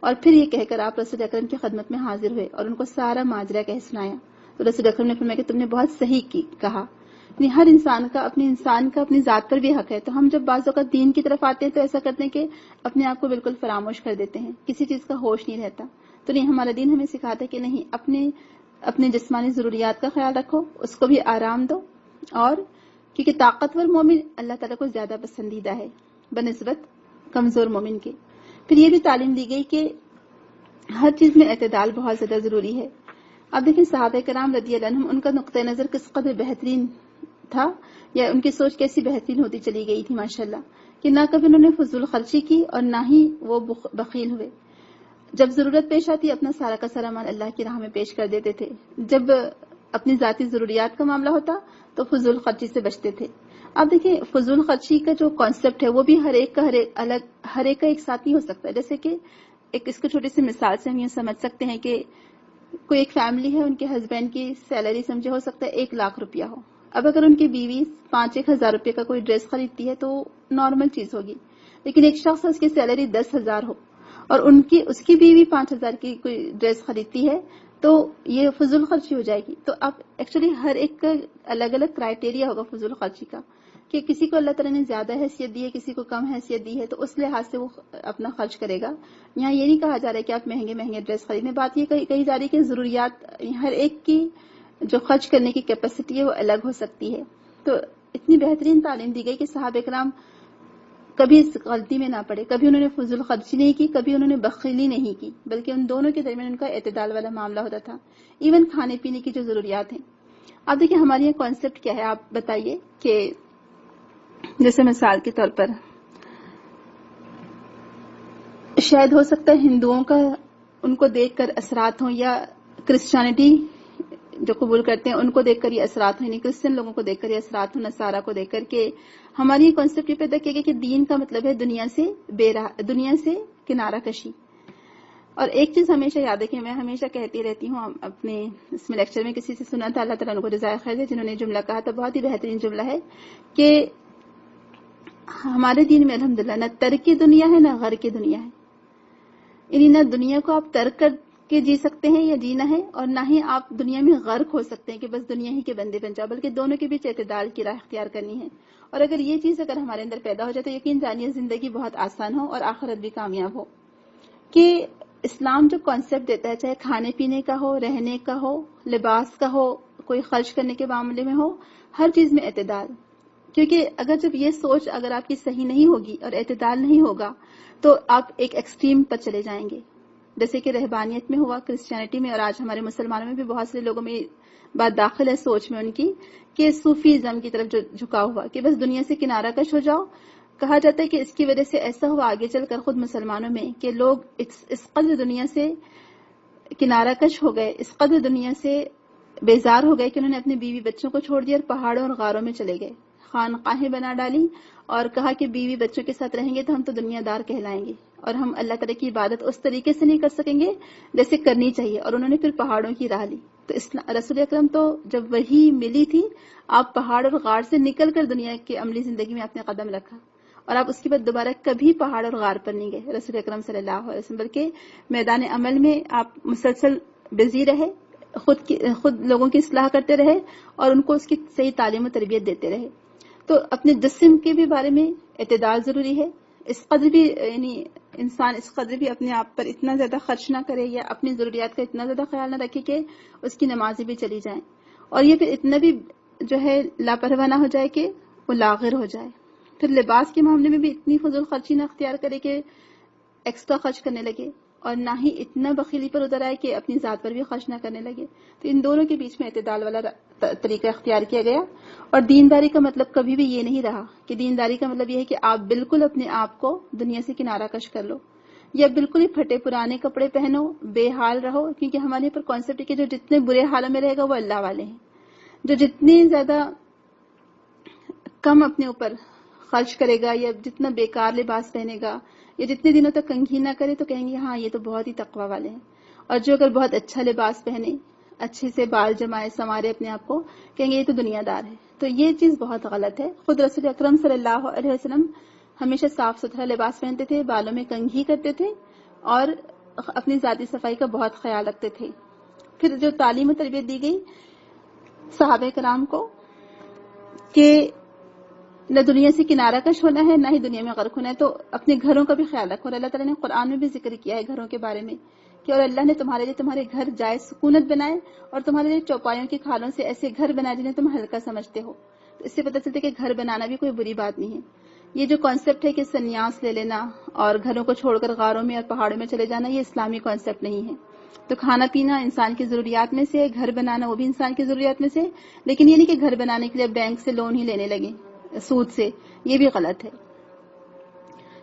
اور پھر یہ کہہ کر آپ رسول اکرم کی خدمت میں حاضر ہوئے اور ان کو سارا ماجرا کہہ سنایا. تو رسول اکرم نے فرمایا کہ تم نے بہت صحیح کہا، یعنی ہر انسان کا اپنی ذات پر بھی حق ہے. تو ہم جب بعض اوقات دین کی طرف آتے ہیں تو ایسا کرتے ہیں کہ اپنے آپ کو بالکل فراموش کر دیتے ہیں، کسی چیز کا ہوش نہیں رہتا. تو نہیں، ہمارا دین ہمیں سکھاتا ہے کہ نہیں، اپنے جسمانی ضروریات کا خیال رکھو، اس کو بھی آرام دو، اور کیونکہ طاقتور مومن اللہ تعالیٰ کو زیادہ پسندیدہ ہے بنسبت کمزور مومن کے. پھر یہ بھی تعلیم دی گئی کہ ہر چیز میں اعتدال بہت زیادہ ضروری ہے. اب دیکھیں صحابہ کرام رضی اللہ عنہم ان کا نقطۂ نظر کس قدر بہترین تھا، یا ان کی سوچ کیسی بہترین ہوتی چلی گئی تھی ماشاءاللہ، کہ نہ کبھی انہوں نے فضول خرچی کی اور نہ ہی وہ بخیل ہوئے. جب ضرورت پیش آتی اپنا سارا کا سارا مال اللہ کی راہ میں پیش کر دیتے تھے. جب اپنی ذاتی ضروریات کا معاملہ ہوتا تو فضول خرچی سے بچتے تھے. اب دیکھیں فضول خرچی کا جو کانسیپٹ ہے وہ بھی ہر ایک کا ایک ساتھ نہیں ہو سکتا. جیسے کہ اس کو چھوٹی سی مثال سے ہم یہ سمجھ سکتے ہیں کہ کوئی ایک فیملی ہے، ان کے ہسبینڈ کی سیلری سمجھے ہو سکتا ہے 1 لاکھ روپیہ ہو. اب اگر ان کی بیوی 5-1 ہزار روپے کا کوئی ڈریس خریدتی ہے تو نارمل چیز ہوگی، لیکن ایک شخص اس کی سیلری 10,000 ہو اور اس کی بیوی 5,000 کی کوئی ڈریس خریدتی ہے تو یہ فضول خرچی ہو جائے گی. تو اب ایکچولی ہر ایک کا الگ الگ کرائٹیریا ہوگا فضول خرچی کا، کہ کسی کو اللہ تعالیٰ نے زیادہ حیثیت دی ہے، کسی کو کم حیثیت دی ہے، تو اس لحاظ سے وہ اپنا خرچ کرے گا. یہاں یہ نہیں کہا جا رہا ہے کہ آپ مہنگے ڈریس خریدیں، بات یہ کہی جا رہی ہے کہ ضروریات ہر ایک کی جو خرچ کرنے کی کیپیسٹی ہے وہ الگ ہو سکتی ہے. تو اتنی بہترین تعلیم دی گئی کہ صحابہ کرام کبھی اس غلطی میں نہ پڑے، کبھی انہوں نے فضول خرچی نہیں کی، کبھی انہوں نے بخیلی نہیں کی، بلکہ ان دونوں کے درمیان ان کا اعتدال والا معاملہ ہوتا تھا. ایون کھانے پینے کی جو ضروریات ہیں. اب دیکھیں ہمارے یہاں کانسیپٹ کیا ہے، آپ بتائیے کہ جیسے مثال کے طور پر شاید ہو سکتا ہے ہندوؤں کا ان کو دیکھ کر اثرات ہوں، یا کرسچینٹی جو قبول کرتے ہیں ان کو دیکھ کر یہ اثرات ہوں، یعنی کرسچن لوگوں کو دیکھ کر یہ اثرات ہوں، نصارہ کو دیکھ کر کہ ہماری یہ کانسیپٹ یہ پیدا کیا گیا کہ دین کا مطلب ہے دنیا سے کنارہ کشی. اور ایک چیز ہمیشہ یاد رکھیں، میں ہمیشہ کہتی رہتی ہوں اپنے اس میں لیکچر میں کسی سے سنا تھا، اللہ تعالیٰ ان کو جزائے خیر دے، جنہوں نے جملہ کہا تھا، بہت ہی بہترین جملہ ہے کہ ہمارے دین میں الحمدللہ نہ ترک کی دنیا ہے نہ غر کی دنیا ہے. یعنی نہ دنیا کو آپ ترک کر کے جی سکتے ہیں یا جینا ہے، اور نہ ہی آپ دنیا میں غرق ہو سکتے ہیں کہ بس دنیا ہی کے بندے بن جاؤ، بلکہ دونوں کے بیچ اعتدال کی راہ اختیار کرنی ہے. اور اگر یہ چیز ہمارے اندر پیدا ہو جائے تو یقین جانیے زندگی بہت آسان ہو اور آخرت بھی کامیاب ہو. کہ اسلام جو کانسیپٹ دیتا ہے، چاہے کھانے پینے کا ہو، رہنے کا ہو، لباس کا ہو، کوئی خرچ کرنے کے معاملے میں ہو، ہر چیز میں اعتدال. کیونکہ اگر جب یہ سوچ اگر آپ کی صحیح نہیں ہوگی اور اعتدال نہیں ہوگا تو آپ ایک ایکسٹریم پر چلے جائیں گے. جیسے کہ رہبانیت میں ہوا، کرسچینٹی میں، اور آج ہمارے مسلمانوں میں بھی بہت سے لوگوں میں بات داخل ہے سوچ میں ان کی کہ صوفیزم کی طرف جو جھکا ہوا کہ بس دنیا سے کنارہ کش ہو جاؤ. کہا جاتا ہے کہ اس کی وجہ سے ایسا ہوا آگے چل کر خود مسلمانوں میں کہ لوگ اس قدر دنیا سے کنارہ کش ہو گئے، اس قدر دنیا سے بیزار ہو گئے کہ انہوں نے اپنے بیوی بچوں کو چھوڑ دیا اور پہاڑوں اور غاروں میں چلے گئے، خانقاہیں بنا ڈالی اور کہا کہ بیوی بچوں کے ساتھ رہیں گے تو ہم تو دنیا دار کہلائیں گے اور ہم اللہ تعالیٰ کی عبادت اس طریقے سے نہیں کر سکیں گے جیسے کرنی چاہیے. اور انہوں نے پھر پہاڑوں کی راہ لی. تو رسول اکرم تو جب وہی ملی تھی، آپ پہاڑ اور غار سے نکل کر دنیا کی عملی زندگی میں آپ نے قدم رکھا، اور آپ اس کے بعد دوبارہ کبھی پہاڑ اور غار پر نہیں گئے رسول اکرم صلی اللہ علیہ وسلم، بلکہ میدان عمل میں آپ مسلسل بزی رہے، خود لوگوں کی اصلاح کرتے رہے اور ان کو اس کی صحیح تعلیم و تربیت دیتے رہے. تو اپنے جسم کے بھی بارے میں اعتدال ضروری ہے. اس قدر بھی یعنی انسان اس قدر بھی اپنے آپ پر اتنا زیادہ خرچ نہ کرے یا اپنی ضروریات کا اتنا زیادہ خیال نہ رکھے کہ اس کی نمازیں بھی چلی جائیں، اور یہ پھر اتنا بھی جو ہے لاپرواہ نہ ہو جائے کہ وہ لاغر ہو جائے. پھر لباس کے معاملے میں بھی اتنی فضول خرچی نہ اختیار کرے کہ ایکسٹرا خرچ کرنے لگے، اور نہ ہی اتنا بخیلی پر اتر آئے کہ اپنی ذات پر بھی خرچ نہ کرنے لگے. تو ان دونوں کے بیچ میں اعتدال والا طریقہ اختیار کیا گیا. اور دینداری کا مطلب کبھی بھی یہ نہیں رہا کہ دینداری کا مطلب یہ ہے کہ آپ بالکل اپنے آپ کو دنیا سے کنارہ کش کر لو یا بالکل ہی پھٹے پرانے کپڑے پہنو، بے حال رہو. کیونکہ ہمارے پر کانسیپٹ ہے کہ جو جتنے برے حالوں میں رہے گا وہ اللہ والے ہیں. جو جتنی زیادہ کم اپنے اوپر خرچ کرے گا یا جتنا بیکار لباس پہنے گا یا جتنے دنوں تک کنگھی نہ کرے تو کہیں گے ہاں یہ تو بہت ہی تقوی والے ہیں. اور جو اگر بہت اچھا لباس پہنے، اچھے سے بال جمائے، سنوارے اپنے آپ کو، کہیں گے یہ تو دنیا دار ہے. تو یہ چیز بہت غلط ہے. خود رسول اکرم صلی اللہ علیہ وسلم ہمیشہ صاف ستھرا لباس پہنتے تھے، بالوں میں کنگھی کرتے تھے اور اپنی ذاتی صفائی کا بہت خیال رکھتے تھے. پھر جو تعلیم و تربیت دی گئی صحابہ کرام کو کہ نہ دنیا سے کنارہ کش ہونا ہے نہ ہی دنیا میں غرق ہونا ہے، تو اپنے گھروں کا بھی خیال رکھو. اور اللہ تعالیٰ نے قرآن میں بھی ذکر کیا ہے گھروں کے بارے میں کہ اور اللہ نے تمہارے لیے تمہارے گھر جائے سکونت بنائے اور تمہارے لیے چوپایوں کی کھالوں سے ایسے گھر بنائے جنہیں تم ہلکا سمجھتے ہو. تو اس سے پتہ چلتا ہے کہ گھر بنانا بھی کوئی بری بات نہیں ہے. یہ جو کانسیپٹ ہے کہ سنیاس لے لینا اور گھروں کو چھوڑ کر غاروں میں اور پہاڑوں میں چلے جانا، یہ اسلامی کانسیپٹ نہیں ہے. تو کھانا پینا انسان کی ضروریات میں سے، گھر بنانا وہ بھی انسان کی ضروریات میں سے، لیکن یہ نہیں کہ گھر بنانے کے لیے بینک سے لون ہی لینے لگے سود سے، یہ بھی غلط ہے.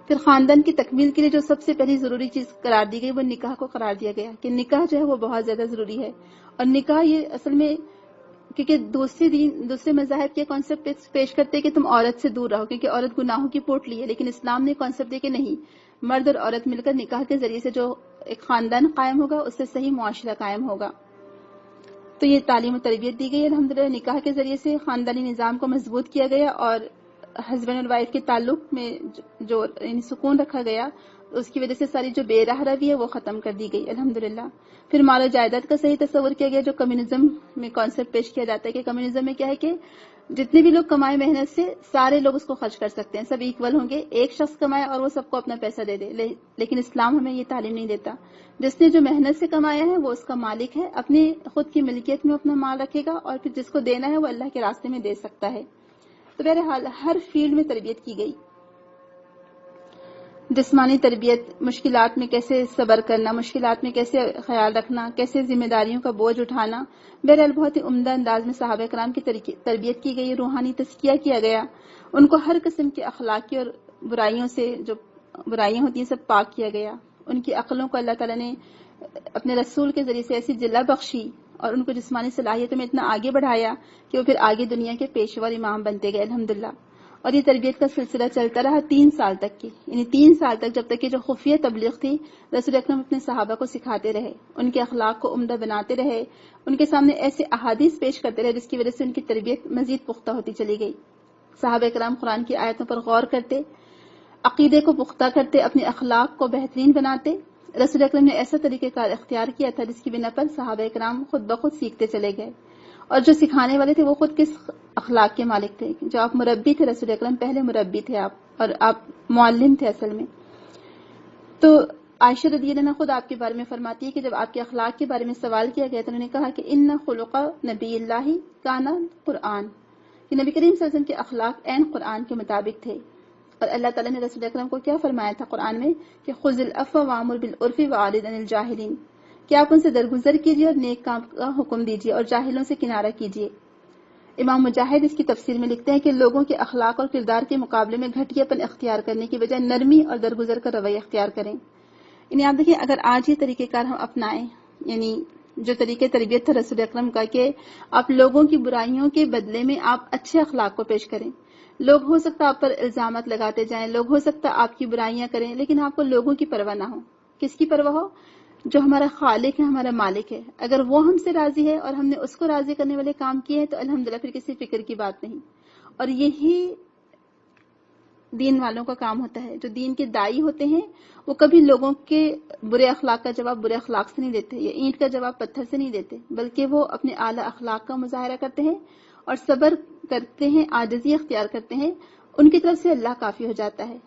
پھر خاندان کی تکمیل کے لیے جو سب سے پہلی ضروری چیز قرار دی گئی وہ نکاح کو قرار دیا گیا کہ نکاح جو ہے وہ بہت زیادہ ضروری ہے. اور نکاح یہ اصل میں کیونکہ دوسرے مذاہب کے کانسیپٹ پیش کرتے ہیں کہ تم عورت سے دور رہو کیونکہ عورت گناہوں کی پوٹلی ہے، لیکن اسلام نے کانسیپٹ دیا کہ نہیں، مرد اور عورت مل کر نکاح کے ذریعے سے جو ایک خاندان قائم ہوگا اس سے صحیح معاشرہ قائم ہوگا. تو یہ تعلیم و تربیت دی گئی الحمدللہ. نکاح کے ذریعے سے خاندانی نظام کو مضبوط کیا گیا اور ہسبینڈ اور وائف کے تعلق میں جو سکون رکھا گیا اس کی وجہ سے ساری جو بے راہ روی ہے وہ ختم کر دی گئی الحمدللہ. پھر مال و جائیداد کا صحیح تصور کیا گیا جو کمیونزم میں کانسیپٹ پیش کیا جاتا ہے کہ کمیونزم میں کیا ہے کہ جتنے بھی لوگ کمائے محنت سے سارے لوگ اس کو خرچ کر سکتے ہیں، سب ایکول ہوں گے. ایک شخص کمائے اور وہ سب کو اپنا پیسہ دے دے، لیکن اسلام ہمیں یہ تعلیم نہیں دیتا. جس نے جو محنت سے کمایا ہے وہ اس کا مالک ہے، اپنی خود کی ملکیت میں اپنا مال رکھے گا اور پھر جس کو دینا ہے وہ اللہ کے راستے میں دے سکتا ہے. تو بہرحال ہر فیلڈ میں تربیت کی گئی. جسمانی تربیت، مشکلات میں کیسے صبر کرنا، مشکلات میں کیسے خیال رکھنا، کیسے ذمہ داریوں کا بوجھ اٹھانا، بہرحال بہت ہی عمدہ انداز میں صحابہ کرام کی تربیت کی گئی، روحانی تزکیہ کیا گیا. ان کو ہر قسم کی اخلاقی اور برائیوں سے جو برائیاں ہوتی ہیں سب پاک کیا گیا. ان کی عقلوں کو اللہ تعالیٰ نے اپنے رسول کے ذریعے سے ایسی جلہ بخشی اور ان کو جسمانی صلاحیتوں میں اتنا آگے بڑھایا کہ وہ پھر آگے دنیا کے پیشوا اور امام بنتے گئے الحمدللہ. اور یہ تربیت کا سلسلہ چلتا رہا 3 سال تک کی، یعنی 3 سال تک جب تک کہ جو خفیہ تبلیغ تھی رسول اکرم اپنے صحابہ کو سکھاتے رہے، ان کے اخلاق کو عمدہ بناتے رہے، ان کے سامنے ایسے احادیث پیش کرتے رہے جس کی وجہ سے ان کی تربیت مزید پختہ ہوتی چلی گئی. صحابہ کرام قرآن کی آیتوں پر غور کرتے، عقیدے کو پختہ کرتے، اپنے اخلاق کو بہترین بناتے. رسول اکرم نے ایسا طریقہ کار اختیار کیا تھا جس کی بنا پر صحابہ کرام خود بخود سیکھتے چلے گئے، اور جو سکھانے والے تھے وہ خود کس اخلاق کے مالک تھے. جو آپ مربی تھے، رسول اکرم پہلے مربی تھے آپ، اور آپ معلم تھے اصل میں. تو عائشہ رضی اللہ عنہا خود آپ کے بارے میں فرماتی ہے کہ جب آپ کے اخلاق کے بارے میں سوال کیا گیا تو انہوں نے کہا کہ ان خلق نبی اللہ کانا قرآن، کہ نبی کریم صلی اللہ علیہ وسلم کے اخلاق عین قرآن کے مطابق تھے. اور اللہ تعالیٰ نے رسول اکرم کو کیا فرمایا تھا قرآن میں کہ خذ العفو وامر بالعرف واعرض عن الجاہلین، کہ آپ ان سے درگزر کیجیے اور نیک کام کا حکم دیجیے اور جاہلوں سے کنارہ کیجیے. امام مجاہد اس کی تفسیر میں لکھتے ہیں کہ لوگوں کے اخلاق اور کردار کے مقابلے میں گھٹیا پن اختیار کرنے کی بجائے نرمی اور درگزر کا رویہ اختیار کریں. یعنی آپ دیکھیں اگر آج یہ طریقہ کار ہم اپنائیں، یعنی جو طریقہ تربیت تھا رسول اکرم کا کہ آپ لوگوں کی برائیوں کے بدلے میں آپ اچھے اخلاق کو پیش کریں. لوگ ہو سکتا آپ پر الزامات لگاتے جائیں، لوگ ہو سکتا آپ کی برائیاں کریں، لیکن آپ کو لوگوں کی پرواہ نہ ہو. کس کی پرواہ ہو؟ جو ہمارا خالق ہے، ہمارا مالک ہے. اگر وہ ہم سے راضی ہے اور ہم نے اس کو راضی کرنے والے کام کیے ہیں تو الحمدللہ پھر کسی فکر کی بات نہیں. اور یہی دین والوں کا کام ہوتا ہے. جو دین کے دائی ہوتے ہیں وہ کبھی لوگوں کے برے اخلاق کا جواب برے اخلاق سے نہیں دیتے، یا اینٹ کا جواب پتھر سے نہیں دیتے، بلکہ وہ اپنے اعلیٰ اخلاق کا مظاہرہ کرتے ہیں اور صبر کرتے ہیں، عاجزی اختیار کرتے ہیں. ان کی طرف سے اللہ کافی ہو جاتا ہے.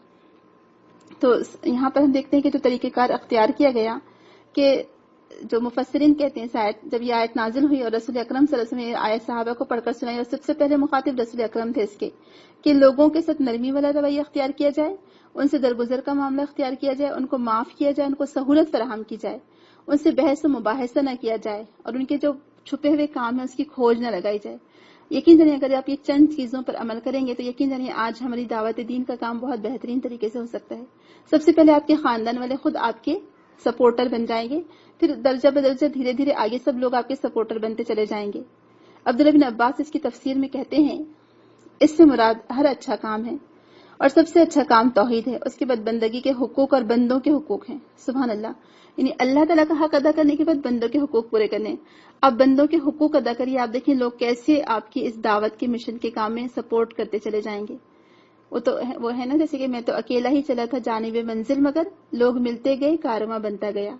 تو یہاں پر ہم دیکھتے ہیں کہ جو طریقہ کار اختیار کیا گیا کہ جو مفسرین کہتے ہیں آیت جب یہ آیت نازل ہوئی اور رسول اکرم صلی اللہ علیہ وسلم نے آیت صحابہ کو پڑھ کر سنائی، اور سب سے پہلے مخاطب رسول اکرم تھے اس کے کہ لوگوں کے ساتھ نرمی والا رویہ اختیار کیا جائے، ان سے درگزر کا معاملہ اختیار کیا جائے، ان کو معاف کیا جائے، ان کو سہولت فراہم کی جائے، ان سے بحث و مباحثہ نہ کیا جائے، اور ان کے جو چھپے ہوئے کام ہیں اس کی کھوج نہ لگائی جائے. یقین جانیے اگر آپ یہ چند چیزوں پر عمل کریں گے تو یقین جانیے آج ہماری دعوت دین کا کام بہت بہترین طریقے سے ہو سکتا ہے. سب سے پہلے آپ کے خاندان والے خود آپ کے سپورٹر بن جائیں گے، پھر درجہ بدرجہ دھیرے دھیرے آگے سب لوگ آپ کے سپورٹر بنتے چلے جائیں گے. عبداللہ بن عباس اس کی تفسیر میں کہتے ہیں اس سے مراد ہر اچھا کام ہے، اور سب سے اچھا کام توحید ہے، اس کے بعد بندگی کے حقوق اور بندوں کے حقوق ہیں. سبحان اللہ. یعنی اللہ تعالیٰ کا حق ادا کرنے کے بعد بندوں کے حقوق پورے کرنے. آپ بندوں کے حقوق ادا کریے، آپ دیکھیں لوگ کیسے آپ کی اس دعوت کے مشن کے کام میں سپورٹ کرتے چلے جائیں گے. وہ ہے نا جیسے کہ میں تو اکیلا ہی چلا تھا جانب منزل، مگر لوگ ملتے گئے کارواں بنتا گیا.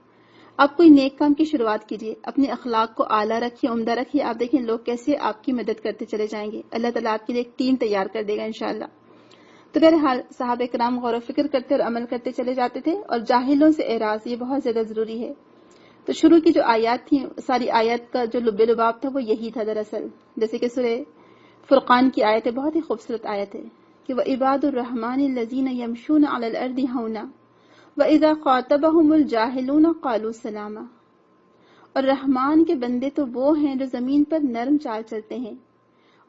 آپ کوئی نیک کام کی شروعات کیجیے، اپنے اخلاق کو اعلیٰ رکھیے، عمدہ رکھیے. آپ دیکھیں لوگ کیسے آپ کی مدد کرتے چلے جائیں گے. اللہ تعالیٰ آپ کے لیے ایک ٹیم تیار کر دے گا انشاءاللہ. تو بہرحال صحابہ کرام غور و فکر کرتے اور عمل کرتے چلے جاتے تھے، اور جاہلوں سے اعراض یہ بہت زیادہ ضروری ہے. تو شروع کی جو آیات تھیں ساری آیات کا جو لب لباب تھا وہ یہی تھا دراصل. جیسے کہ سورہ فرقان کی آیت ہے، بہت ہی خوبصورت آیت ہے کہ وَعِبَادُ الرَّحْمَنِ الَّذِينَ يَمْشُونَ عَلَى الْأَرْضِ هَوْنًا وَإِذَا خَاطَبَهُمُ الْجَاهِلُونَ قَالُوا سَلَامًا. اور رحمان کے بندے تو وہ ہیں جو زمین پر نرم چال چلتے ہیں،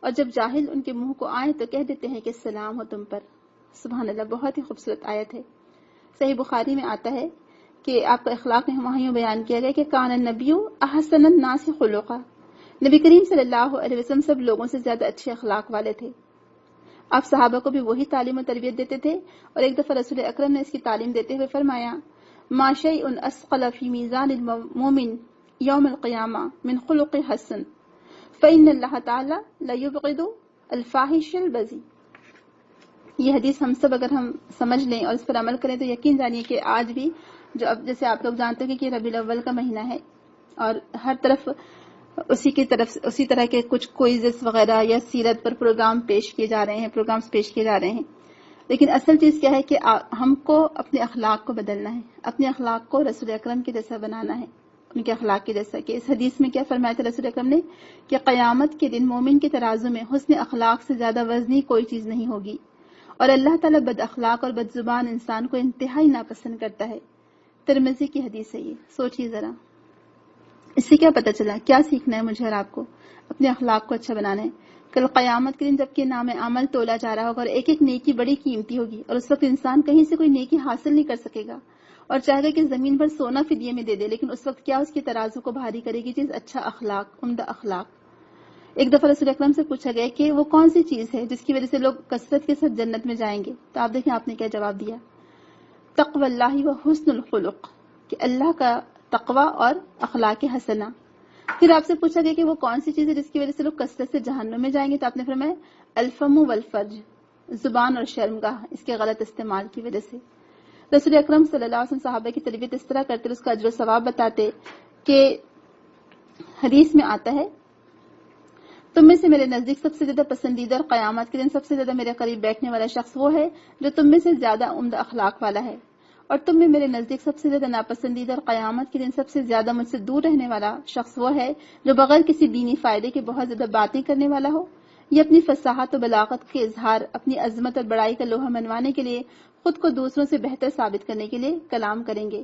اور جب جاہل ان کے منہ کو آئیں تو کہہ دیتے ہیں کہ سلام ہو تم پر. سبحان اللہ. بہت ہی خوبصورت آیت ہے. صحیح بخاری میں آتا ہے کہ آپ کا اخلاق میں وہاں یوں بیان کیا گیا کہ کان النبی احسن الناس خلقا، نبی کریم صلی اللہ علیہ وسلم سب لوگوں سے زیادہ اچھے اخلاق والے تھے. آپ صحابہ کو بھی وہی تعلیم و تربیت دیتے تھے، اور ایک دفعہ رسول اکرم نے اس کی تعلیم دیتے ہوئے فرمایا ما شیء اثقل فی میزان المؤمن یوم القیامہ من خلق حسن فإن اللہ تعالی لیبغض الفاحش البذی. یہ حدیث ہم سب اگر ہم سمجھ لیں اور اس پر عمل کریں تو یقین جانیے کہ آج بھی جو اب جیسے آپ لوگ جانتے ہیں کہ ربیع الاول کا مہینہ ہے اور ہر طرف اسی طرح کے کچھ کوئزز وغیرہ یا سیرت پر پروگرامز پیش کیے جا رہے ہیں. لیکن اصل چیز کیا ہے کہ ہم کو اپنے اخلاق کو بدلنا ہے، اپنے اخلاق کو رسول اکرم کے جیسا بنانا ہے، ان کے اخلاق کے جیسا. کہ اس حدیث میں کیا فرمایا تھا رسول اکرم نے کہ قیامت کے دن مومن کے ترازو میں حسن اخلاق سے زیادہ وزنی کوئی چیز نہیں ہوگی، اور اللہ تعالیٰ بد اخلاق اور بد زبان انسان کو انتہائی ناپسند کرتا ہے. ترمذی کی حدیث ہے یہ. سوچیے ذرا اس سے کیا پتہ چلا، کیا سیکھنا ہے مجھے اور آپ کو؟ اپنے اخلاق کو اچھا بنانا ہے. کل قیامت کے دن جب کہ نام عمل تولا جا رہا ہوگا اور ایک ایک نیکی بڑی قیمتی ہوگی، اور اس وقت انسان کہیں سے کوئی نیکی حاصل نہیں کر سکے گا اور چاہے گا کہ زمین پر سونا فدیے میں دے دے، لیکن اس وقت کیا اس کی ترازو کو بھاری کرے گی چیز؟ اچھا اخلاق، عمدہ اخلاق۔ ایک دفعہ رسول اکرم سے پوچھا گیا کہ وہ کون سی چیز ہے جس کی وجہ سے لوگ کثرت کے ساتھ جنت میں جائیں گے، تو آپ دیکھیں آپ نے کیا جواب دیا، تقوی اللہ و حسن الخلق، کہ اللہ کا تقوی اور اخلاق حسنہ۔ پھر آپ سے پوچھا گیا کہ وہ کون سی چیز ہے جس کی وجہ سے لوگ کثرت سے جہنم میں جائیں گے، تو آپ نے فرمایا الفم والفرج، زبان اور شرمگاہ، اس کے غلط استعمال کی وجہ سے۔ رسول اکرم صلی اللہ علیہ وسلم صحابہ کی تربیت اس طرح کرتے، اس کا اجر و ثواب بتاتے کہ حدیث میں آتا ہے تم میں سے میرے نزدیک سب سے زیادہ پسندیدہ اور قیامت کے دن سب سے زیادہ میرے قریب بیٹھنے والا شخص وہ ہے جو تم میں سے زیادہ عمدہ اخلاق والا ہے، اور تم میں میرے نزدیک سب سے زیادہ ناپسندیدہ اور قیامت کے دن سب سے زیادہ مجھ سے دور رہنے والا شخص وہ ہے جو بغیر کسی دینی فائدے کے بہت زیادہ باتیں کرنے والا ہو، یہ اپنی فصاحت و بلاغت کے اظہار، اپنی عظمت اور بڑائی کا لوہا منوانے کے لیے، خود کو دوسروں سے بہتر ثابت کرنے کے لیے کلام کریں گے۔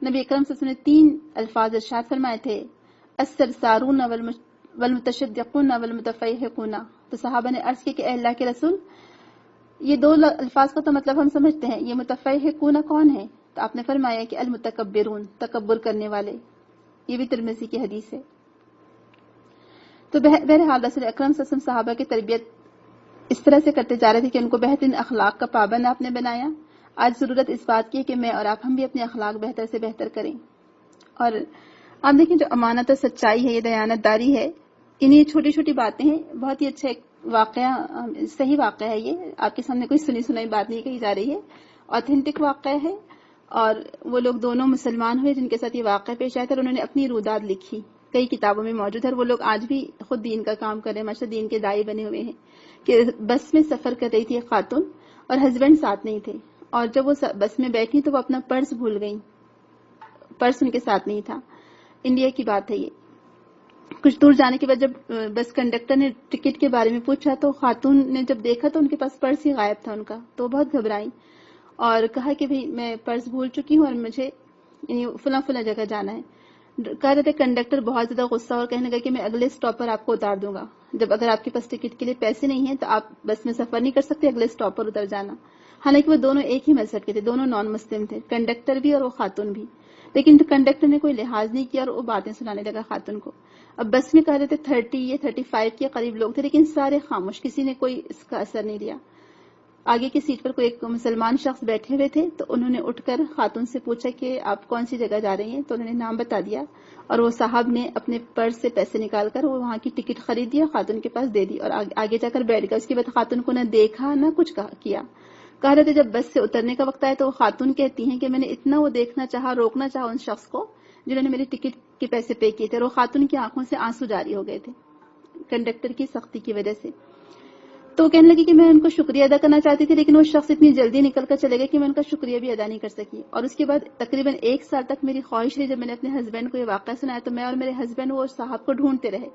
نبی اکرم صلی اللہ علیہ وسلم نے 3 الفاظ ارشاد فرمائے تھے، السرسارون والمتشدقون والمتفیہقون۔ تو صحابہ نے عرض کی کہ اے اللہ کے رسول، یہ 2 الفاظ کا تو مطلب ہم سمجھتے ہیں، یہ متفیہقون کون ہے؟ تو آپ نے فرمایا کہ المتکبرون، تکبر کرنے والے۔ یہ بھی ترمذی کی حدیث ہے۔ تو بہرحال رسول اکرم صلی اللہ علیہ وسلم صحابہ کی تربیت اس طرح سے کرتے جا رہے تھے کہ ان کو بہترین اخلاق کا پابند آپ نے بنایا۔ آج ضرورت اس بات کی ہے کہ میں اور آپ ہم بھی اپنے اخلاق بہتر سے بہتر کریں۔ اور آپ دیکھیں جو امانت اور سچائی ہے، یہ دیانت داری ہے، انہیں چھوٹی چھوٹی باتیں ہیں، بہت ہی اچھا ایک واقعہ، صحیح واقعہ ہے، یہ آپ کے سامنے کوئی سنی سنائی بات نہیں کہی جا رہی ہے، اوتھینٹک واقعہ ہے۔ اور وہ لوگ دونوں مسلمان ہوئے جن کے ساتھ یہ واقعہ پیش آیا تھا، اور انہوں نے اپنی روداد لکھی، کئی کتابوں میں موجود ہے، اور وہ لوگ آج بھی خود دین کا کام کر رہے ہیں، ماشاء دین کے داعی بنے ہوئے ہیں۔ کہ بس میں سفر کر رہی تھی ایک خاتون اور ہسبینڈ ساتھ نہیں تھے، اور جب وہ بس میں بیٹھی تو وہ اپنا پرس بھول گئیں، پرس ان کے ساتھ نہیں تھا۔ انڈیا کی بات ہے یہ۔ کچھ دور جانے کے بعد جب بس کنڈکٹر نے ٹکٹ کے بارے میں پوچھا تو خاتون نے جب دیکھا تو ان کے پاس پرس ہی غائب تھا ان کا، تو بہت گھبرائی اور کہا کہ بھئی میں پرس بھول چکی ہوں اور مجھے فلاں فلاں جگہ جانا ہے۔ کہہ رہے تھے کنڈکٹر بہت زیادہ غصہ اور کہنے لگا کہ میں اگلے اسٹاپ پر آپ کو اتار دوں گا، جب اگر آپ کے پاس ٹکٹ کے لیے پیسے نہیں ہیں تو آپ بس میں سفر نہیں کر سکتے، اگلے اسٹاپ پر اتر جانا۔ حالانکہ وہ دونوں ایک ہی مذہب کے تھے، دونوں نان مسلم تھے، کنڈکٹر بھی اور وہ خاتون بھی، لیکن کنڈکٹر نے کوئی لحاظ نہیں کیا اور وہ باتیں سنانے لگا خاتون کو۔ اب بس میں کہہ رہے تھے 30 یا 35 کے قریب لوگ تھے، لیکن سارے خاموش، کسی نے کوئی اس کا اثر نہیں لیا۔ آگے کی سیٹ پر کوئی ایک مسلمان شخص بیٹھے ہوئے تھے، تو انہوں نے اٹھ کر خاتون سے پوچھا کہ آپ کون سی جگہ جا رہی ہیں، تو انہوں نے نام بتا دیا، اور وہ صاحب نے اپنے پرس سے پیسے نکال کر وہ وہاں کی ٹکٹ خرید دیا، خاتون کے پاس دے دی اور آگے جا کر بیٹھ گیا۔ اس کے بعد خاتون کو نہ دیکھا نہ کچھ کیا۔ کہہ رہے تھے جب بس سے اترنے کا وقت آیا تو وہ خاتون کہتی ہیں کہ میں نے اتنا وہ دیکھنا چاہا، روکنا چاہا ان شخص کو جنہوں نے میری ٹکٹ کے پیسے پے کیے تھے، اور وہ خاتون کی آنکھوں سے آنسو جاری ہو گئے تھے کنڈکٹر کی سختی کی وجہ سے۔ تو وہ کہنے لگی کہ میں ان کو شکریہ ادا کرنا چاہتی تھی، لیکن وہ شخص اتنی جلدی نکل کر چلے گئے کہ میں ان کا شکریہ بھی ادا نہیں کر سکی۔ اور اس کے بعد تقریباً 1 سال تک میری خواہش رہی، جب میں نے اپنے ہسبینڈ کو یہ واقعہ سنایا تو میں اور میرے ہسبینڈ وہ صاحب کو ڈھونڈتے رہے،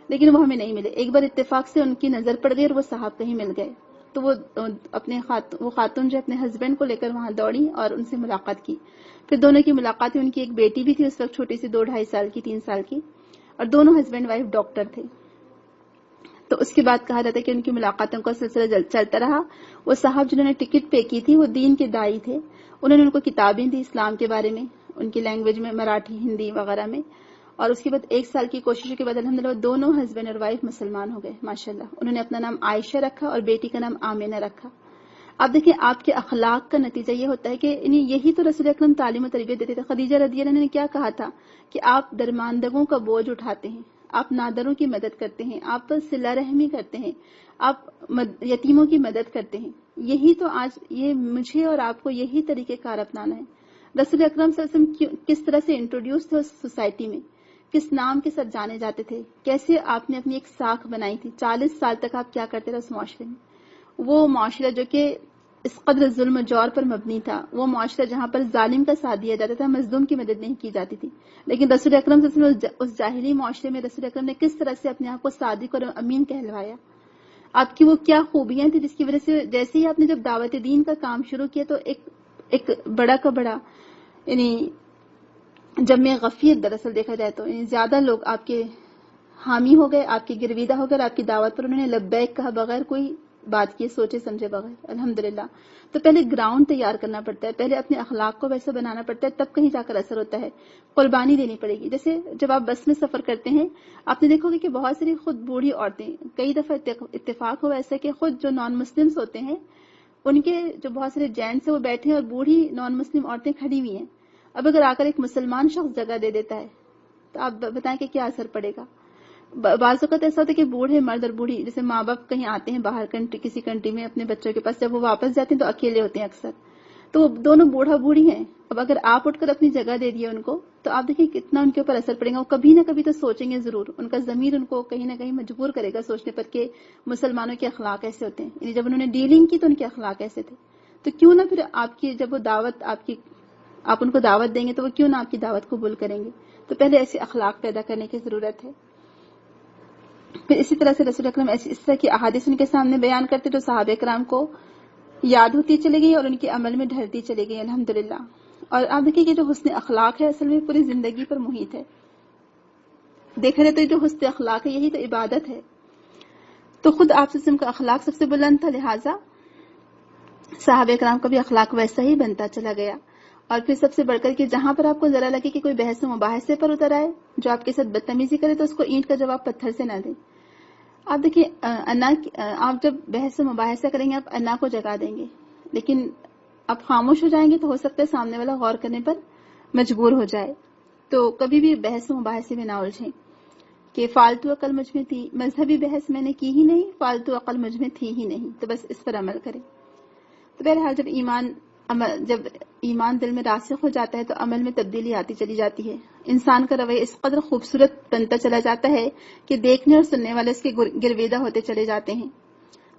لیکن وہ ہمیں نہیں ملے۔ ایک بار اتفاق سے ان کی نظر پڑ گئی اور وہ صاحب کہیں مل گئے، تو وہ خاتون جو اپنے ہسبینڈ کو لے کر وہاں دوڑی اور ان سے ملاقات کی۔ پھر دونوں کی ملاقات ہوئی، ان کی ایک بیٹی بھی تھی اس وقت چھوٹی سی، 2-2.5 سال کی، 3 سال کی، اور دونوں ہسبینڈ وائف ڈاکٹر تھے۔ تو اس کے بعد کہا جاتا ہے کہ ان کی ملاقاتوں کا سلسلہ چلتا رہا۔ وہ صاحب جنہوں نے ٹکٹ پے کی تھی وہ دین کے داعی تھے، انہوں نے ان کو کتابیں دی اسلام کے بارے میں، ان کی لینگویج میں، مراٹھی، ہندی وغیرہ میں، اور اس کے بعد 1 سال کی کوششوں کے بعد الحمدللہ دونوں ہسبینڈ اور وائف مسلمان ہو گئے ماشاءاللہ۔ انہوں نے اپنا نام عائشہ رکھا اور بیٹی کا نام آمینہ رکھا۔ آپ دیکھیں آپ کے اخلاق کا نتیجہ یہ ہوتا ہے کہ یہی تو رسول اکرم تعلیم و تربیت دیتے تھے۔ خدیجہ رضی اللہ عنہا نے کیا کہا تھا کہ آپ درماندگوں کا بوجھ اٹھاتے ہیں، آپ نادروں کی مدد کرتے ہیں، آپ صلہ رحمی کرتے ہیں، آپ یتیموں کی مدد کرتے ہیں۔ یہی تو آج یہ مجھے اور آپ کو یہی طریقہ کار اپنانا ہے۔ رسول اکرم صلی اللہ علیہ وسلم کس طرح سے انٹروڈیوس تھے اس سوسائٹی میں، کس نام کے ساتھ جانے جاتے تھے، کیسے آپ نے اپنی ایک ساکھ بنائی تھی، 40 سال تک آپ کیا کرتے رہے اس معاشرے میں، وہ معاشرہ جو کہ اس قدر ظلم و جور پر مبنی تھا، وہ معاشرہ جہاں پر ظالم کا ساتھ دیا جاتا تھا، مظلوم کی مدد نہیں کی جاتی تھی، لیکن رسول اکرم صلی اللہ علیہ وسلم اس جاہلی معاشرے میں رسول اکرم نے کس طرح سے اپنے آپ کو صادق اور امین کہلوایا۔ آپ کی وہ کیا خوبیاں تھیں جس کی وجہ سے جیسے ہی آپ نے جب دعوت دین کا کام شروع کیا تو ایک بڑا کا بڑا، یعنی جب میں غفیر دراصل دیکھا جائے تو زیادہ لوگ آپ کے حامی ہو گئے، آپ کی گرویدہ ہو گئے اور آپ کی دعوت پر انہوں نے لبیک کہا بغیر کوئی بات کیے، سوچے سمجھے بغیر، الحمدللہ۔ تو پہلے گراؤنڈ تیار کرنا پڑتا ہے، پہلے اپنے اخلاق کو ویسا بنانا پڑتا ہے، تب کہیں جا کر اثر ہوتا ہے، قربانی دینی پڑے گی۔ جیسے جب آپ بس میں سفر کرتے ہیں، آپ نے دیکھو گے کہ بہت ساری خود بوڑھی عورتیں، کئی دفعہ اتفاق ہوا ایسا کہ خود جو نان مسلمس ہوتے ہیں ان کے جو بہت سارے جینٹس ہیں وہ بیٹھے ہیں اور بوڑھی نان مسلم عورتیں کھڑی ہوئی ہیں۔ اب اگر آ کر ایک مسلمان شخص جگہ دے دیتا ہے تو آپ بتائیں کہ کیا اثر پڑے گا۔ بعض اوقات ایسا ہوتا ہے کہ بوڑھے مرد اور بوڑھی، جیسے ماں باپ کہیں آتے ہیں باہر کنٹری، کسی کنٹری میں اپنے بچوں کے پاس، جب وہ واپس جاتے ہیں تو اکیلے ہوتے ہیں اکثر، تو وہ دونوں بوڑھا بوڑھی ہیں۔ اب اگر آپ اٹھ کر اپنی جگہ دے دیے ان کو تو آپ دیکھیں کتنا ان کے اوپر اثر پڑے گا۔ وہ کبھی نہ کبھی تو سوچیں گے ضرور، ان کا ضمیر ان کو کہیں نہ کہیں مجبور کرے گا سوچنے پر کہ مسلمانوں کے اخلاق ایسے ہوتے ہیں، یعنی جب انہوں نے ڈیلنگ کی تو ان کے اخلاق ایسے تھے، تو کیوں نہ پھر آپ کی جب وہ دعوت آپ ان کو دعوت دیں گے تو وہ کیوں نہ آپ کی دعوت قبول کریں گے۔ تو پہلے ایسے اخلاق پیدا کرنے کی ضرورت ہے۔ پھر اسی طرح سے رسول اکرم اس طرح کی احادیث ان کے سامنے بیان کرتے جو صحابہ کرام کو یاد ہوتی چلی گئی اور ان کے عمل میں ڈھلتی چلی گئی، الحمدللہ۔ اور آپ دیکھیں کہ جو حسن اخلاق ہے اصل میں پوری زندگی پر محیط ہے۔ دیکھا جائے تو جو حسن اخلاق ہے یہی تو عبادت ہے۔ تو خود آپ وسلم کا اخلاق سب سے بلند تھا، لہٰذا صحابہ کرام کا بھی اخلاق ویسا ہی بنتا چلا گیا۔ اور پھر سب سے بڑھ کر کہ جہاں پر آپ کو ذرا لگے کہ کوئی بحث و مباحثے پر اتر آئے، جو آپ کے ساتھ بدتمیزی کرے، تو اس کو اینٹ کا جواب پتھر سے نہ دیں۔ آپ دیکھیں آپ جب بحث و مباحثہ کریں گے آپ انا کو جگا دیں گے، لیکن آپ خاموش ہو جائیں گے تو ہو سکتا ہے سامنے والا غور کرنے پر مجبور ہو جائے۔ تو کبھی بھی بحث و مباحثے میں نہ الجھیں کہ فالتو عقل مجھ میں تھی، مذہبی بحث میں نے کی ہی نہیں، فالتو عقل مجھ میں تھی ہی نہیں، تو بس اس پر عمل کریں۔ تو بہرحال جب ایمان دل میں راسخ ہو جاتا ہے تو عمل میں تبدیلی آتی چلی جاتی ہے، انسان کا رویہ اس قدر خوبصورت بنتا چلا جاتا ہے کہ دیکھنے اور سننے والے اس کے گرویدہ ہوتے چلے جاتے ہیں۔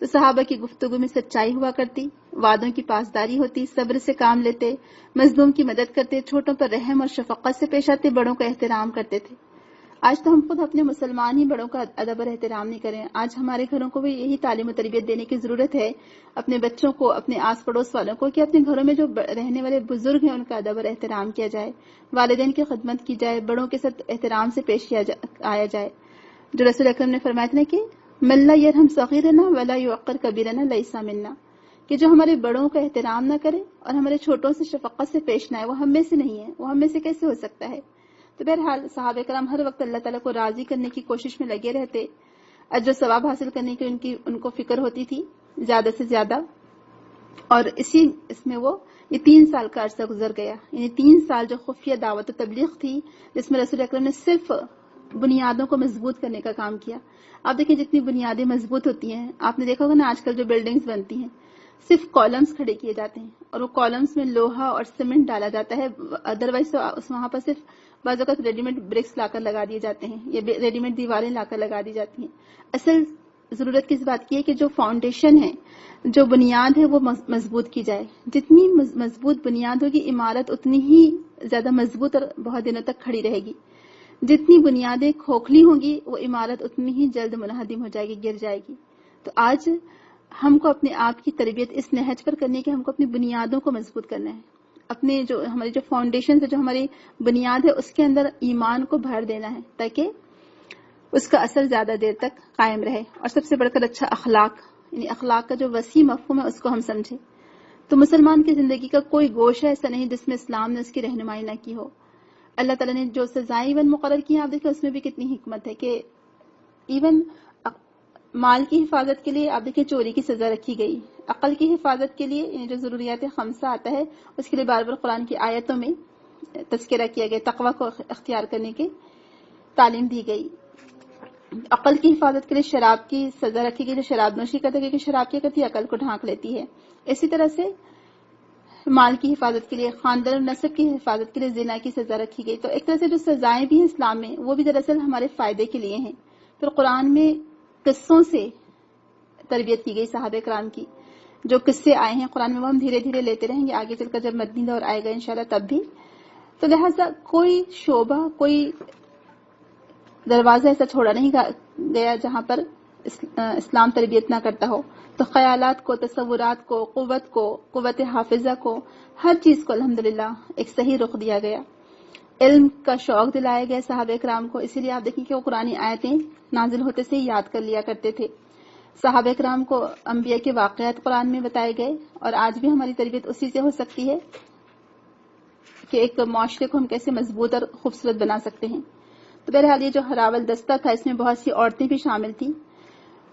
تو صحابہ کی گفتگو میں سچائی ہوا کرتی، وعدوں کی پاسداری ہوتی، صبر سے کام لیتے، مظلوم کی مدد کرتے، چھوٹوں پر رحم اور شفقت سے پیش آتے، بڑوں کا احترام کرتے تھے۔ آج تو ہم خود اپنے مسلمان ہی بڑوں کا ادب اور احترام نہیں کریں۔ آج ہمارے گھروں کو بھی یہی تعلیم و تربیت دینے کی ضرورت ہے، اپنے بچوں کو، اپنے آس پڑوس والوں کو، کہ اپنے گھروں میں جو رہنے والے بزرگ ہیں ان کا ادب اور احترام کیا جائے، والدین کی خدمت کی جائے، بڑوں کے ساتھ احترام سے پیش آیا جائے۔ جو رسول اکرم نے فرمایا تھا نا کہ من لا یرحم صغیرنا ولا یوقر کبیرنا لیس منا، کہ جو ہمارے بڑوں کا احترام نہ کرے اور ہمارے چھوٹوں سے شفقت سے پیش نہ آئے وہ ہم میں سے نہیں ہے، وہ ہم میں سے کیسے ہو سکتا ہے۔ تو بہرحال صحابہ کرام ہر وقت اللہ تعالیٰ کو راضی کرنے کی کوشش میں لگے رہتے، اجر و ثواب حاصل کرنے کی ان کو فکر ہوتی تھی زیادہ سے زیادہ۔ اور اس میں وہ یہ 3 سال کا عرصہ گزر گیا، یعنی 3 سال جو خفیہ دعوت و تبلیغ تھی، جس میں رسول اکرم نے صرف بنیادوں کو مضبوط کرنے کا کام کیا۔ آپ دیکھیں جتنی بنیادیں مضبوط ہوتی ہیں، آپ نے دیکھا ہوگا نا آج کل جو بلڈنگز بنتی ہیں صرف کالمز کھڑے کیے جاتے ہیں اور وہ کالمز میں لوہا اور سیمنٹ ڈالا جاتا ہے، ادروائز تو وہاں پر صرف بعض اوقات ریڈی میڈ برکس لا کر لگا دیے جاتے ہیں یا ریڈی میڈ دیواریں لا کر لگا دی جاتی ہیں۔ اصل ضرورت کس بات کی ہے کہ جو فاؤنڈیشن ہے، جو بنیاد ہے وہ مضبوط کی جائے۔ جتنی مضبوط بنیاد ہوگی عمارت اتنی ہی زیادہ مضبوط اور بہت دنوں تک کھڑی رہے گی۔ جتنی بنیادیں کھوکھلی ہوں گی وہ عمارت اتنی ہی جلد منہدم ہو جائے گی، گر جائے گی۔ تو آج ہم کو اپنے آپ کی تربیت اس نہج پر کرنی ہے کہ ہم کو اپنی بنیادوں کو مضبوط کرنا ہے، اپنے ہماری جو فاؤنڈیشن ہے، جو ہماری بنیاد ہے، اس کے اندر ایمان کو بھر دینا ہے تاکہ اس کا اثر زیادہ دیر تک قائم رہے۔ اور سب سے بڑھ کر اچھا اخلاق، یعنی اخلاق کا جو وسیع مفہوم ہے اس کو ہم سمجھیں۔ تو مسلمان کی زندگی کا کوئی گوشہ ایسا نہیں جس میں اسلام نے اس کی رہنمائی نہ کی ہو۔ اللہ تعالیٰ نے جو سزائیں ایون مقرر کی ہیں، آپ دیکھیں اس میں بھی کتنی حکمت ہے کہ ایون مال کی حفاظت کے لیے آپ دیکھیں چوری کی سزا رکھی گئی، عقل کی حفاظت کے لیے یعنی جو ضروریات خمسہ آتا ہے اس کے لیے بار بار قرآن کی آیتوں میں تذکرہ کیا گیا، تقوی کو اختیار کرنے کی تعلیم دی گئی۔ عقل کی حفاظت کے لیے شراب کی سزا رکھی گئی، جو شراب نوشی کرتا ہے کیونکہ شراب کیا کرتی ہے، عقل کو ڈھانک لیتی ہے۔ اسی طرح سے مال کی حفاظت کے لیے، خاندان اور نسب کی حفاظت کے لیے زنا کی سزا رکھی گئی۔ تو ایک طرح سے جو سزائیں بھی ہیں اسلام میں وہ بھی دراصل ہمارے فائدے کے لیے ہیں۔ پھر قرآن میں قصوں سے تربیت کی گئی صحابہ کرام کی، جو قصے آئے ہیں قرآن میں وہ ہم دھیرے دھیرے لیتے رہیں گے آگے چل کر جب مدنی دور آئے گا انشاءاللہ تب بھی۔ تو لہٰذا کوئی شعبہ، کوئی دروازہ ایسا چھوڑا نہیں گیا جہاں پر اسلام تربیت نہ کرتا ہو۔ تو خیالات کو، تصورات کو، قوت حافظہ کو، ہر چیز کو الحمدللہ ایک صحیح رخ دیا گیا۔ علم کا شوق دلایا گیا صحابہ کرام کو، اسی لیے آپ دیکھیں کہ وہ قرآنی آیتیں نازل ہوتے سے یاد کر لیا کرتے تھے. صحابہ کرام کو انبیاء کے واقعات قرآن میں بتائے گئے، اور آج بھی ہماری تربیت اسی سے ہو سکتی ہے کہ ایک معاشرے کو ہم کیسے مضبوط اور خوبصورت بنا سکتے ہیں. تو بہرحال یہ جو ہراول دستہ تھا اس میں بہت سی عورتیں بھی شامل تھیں،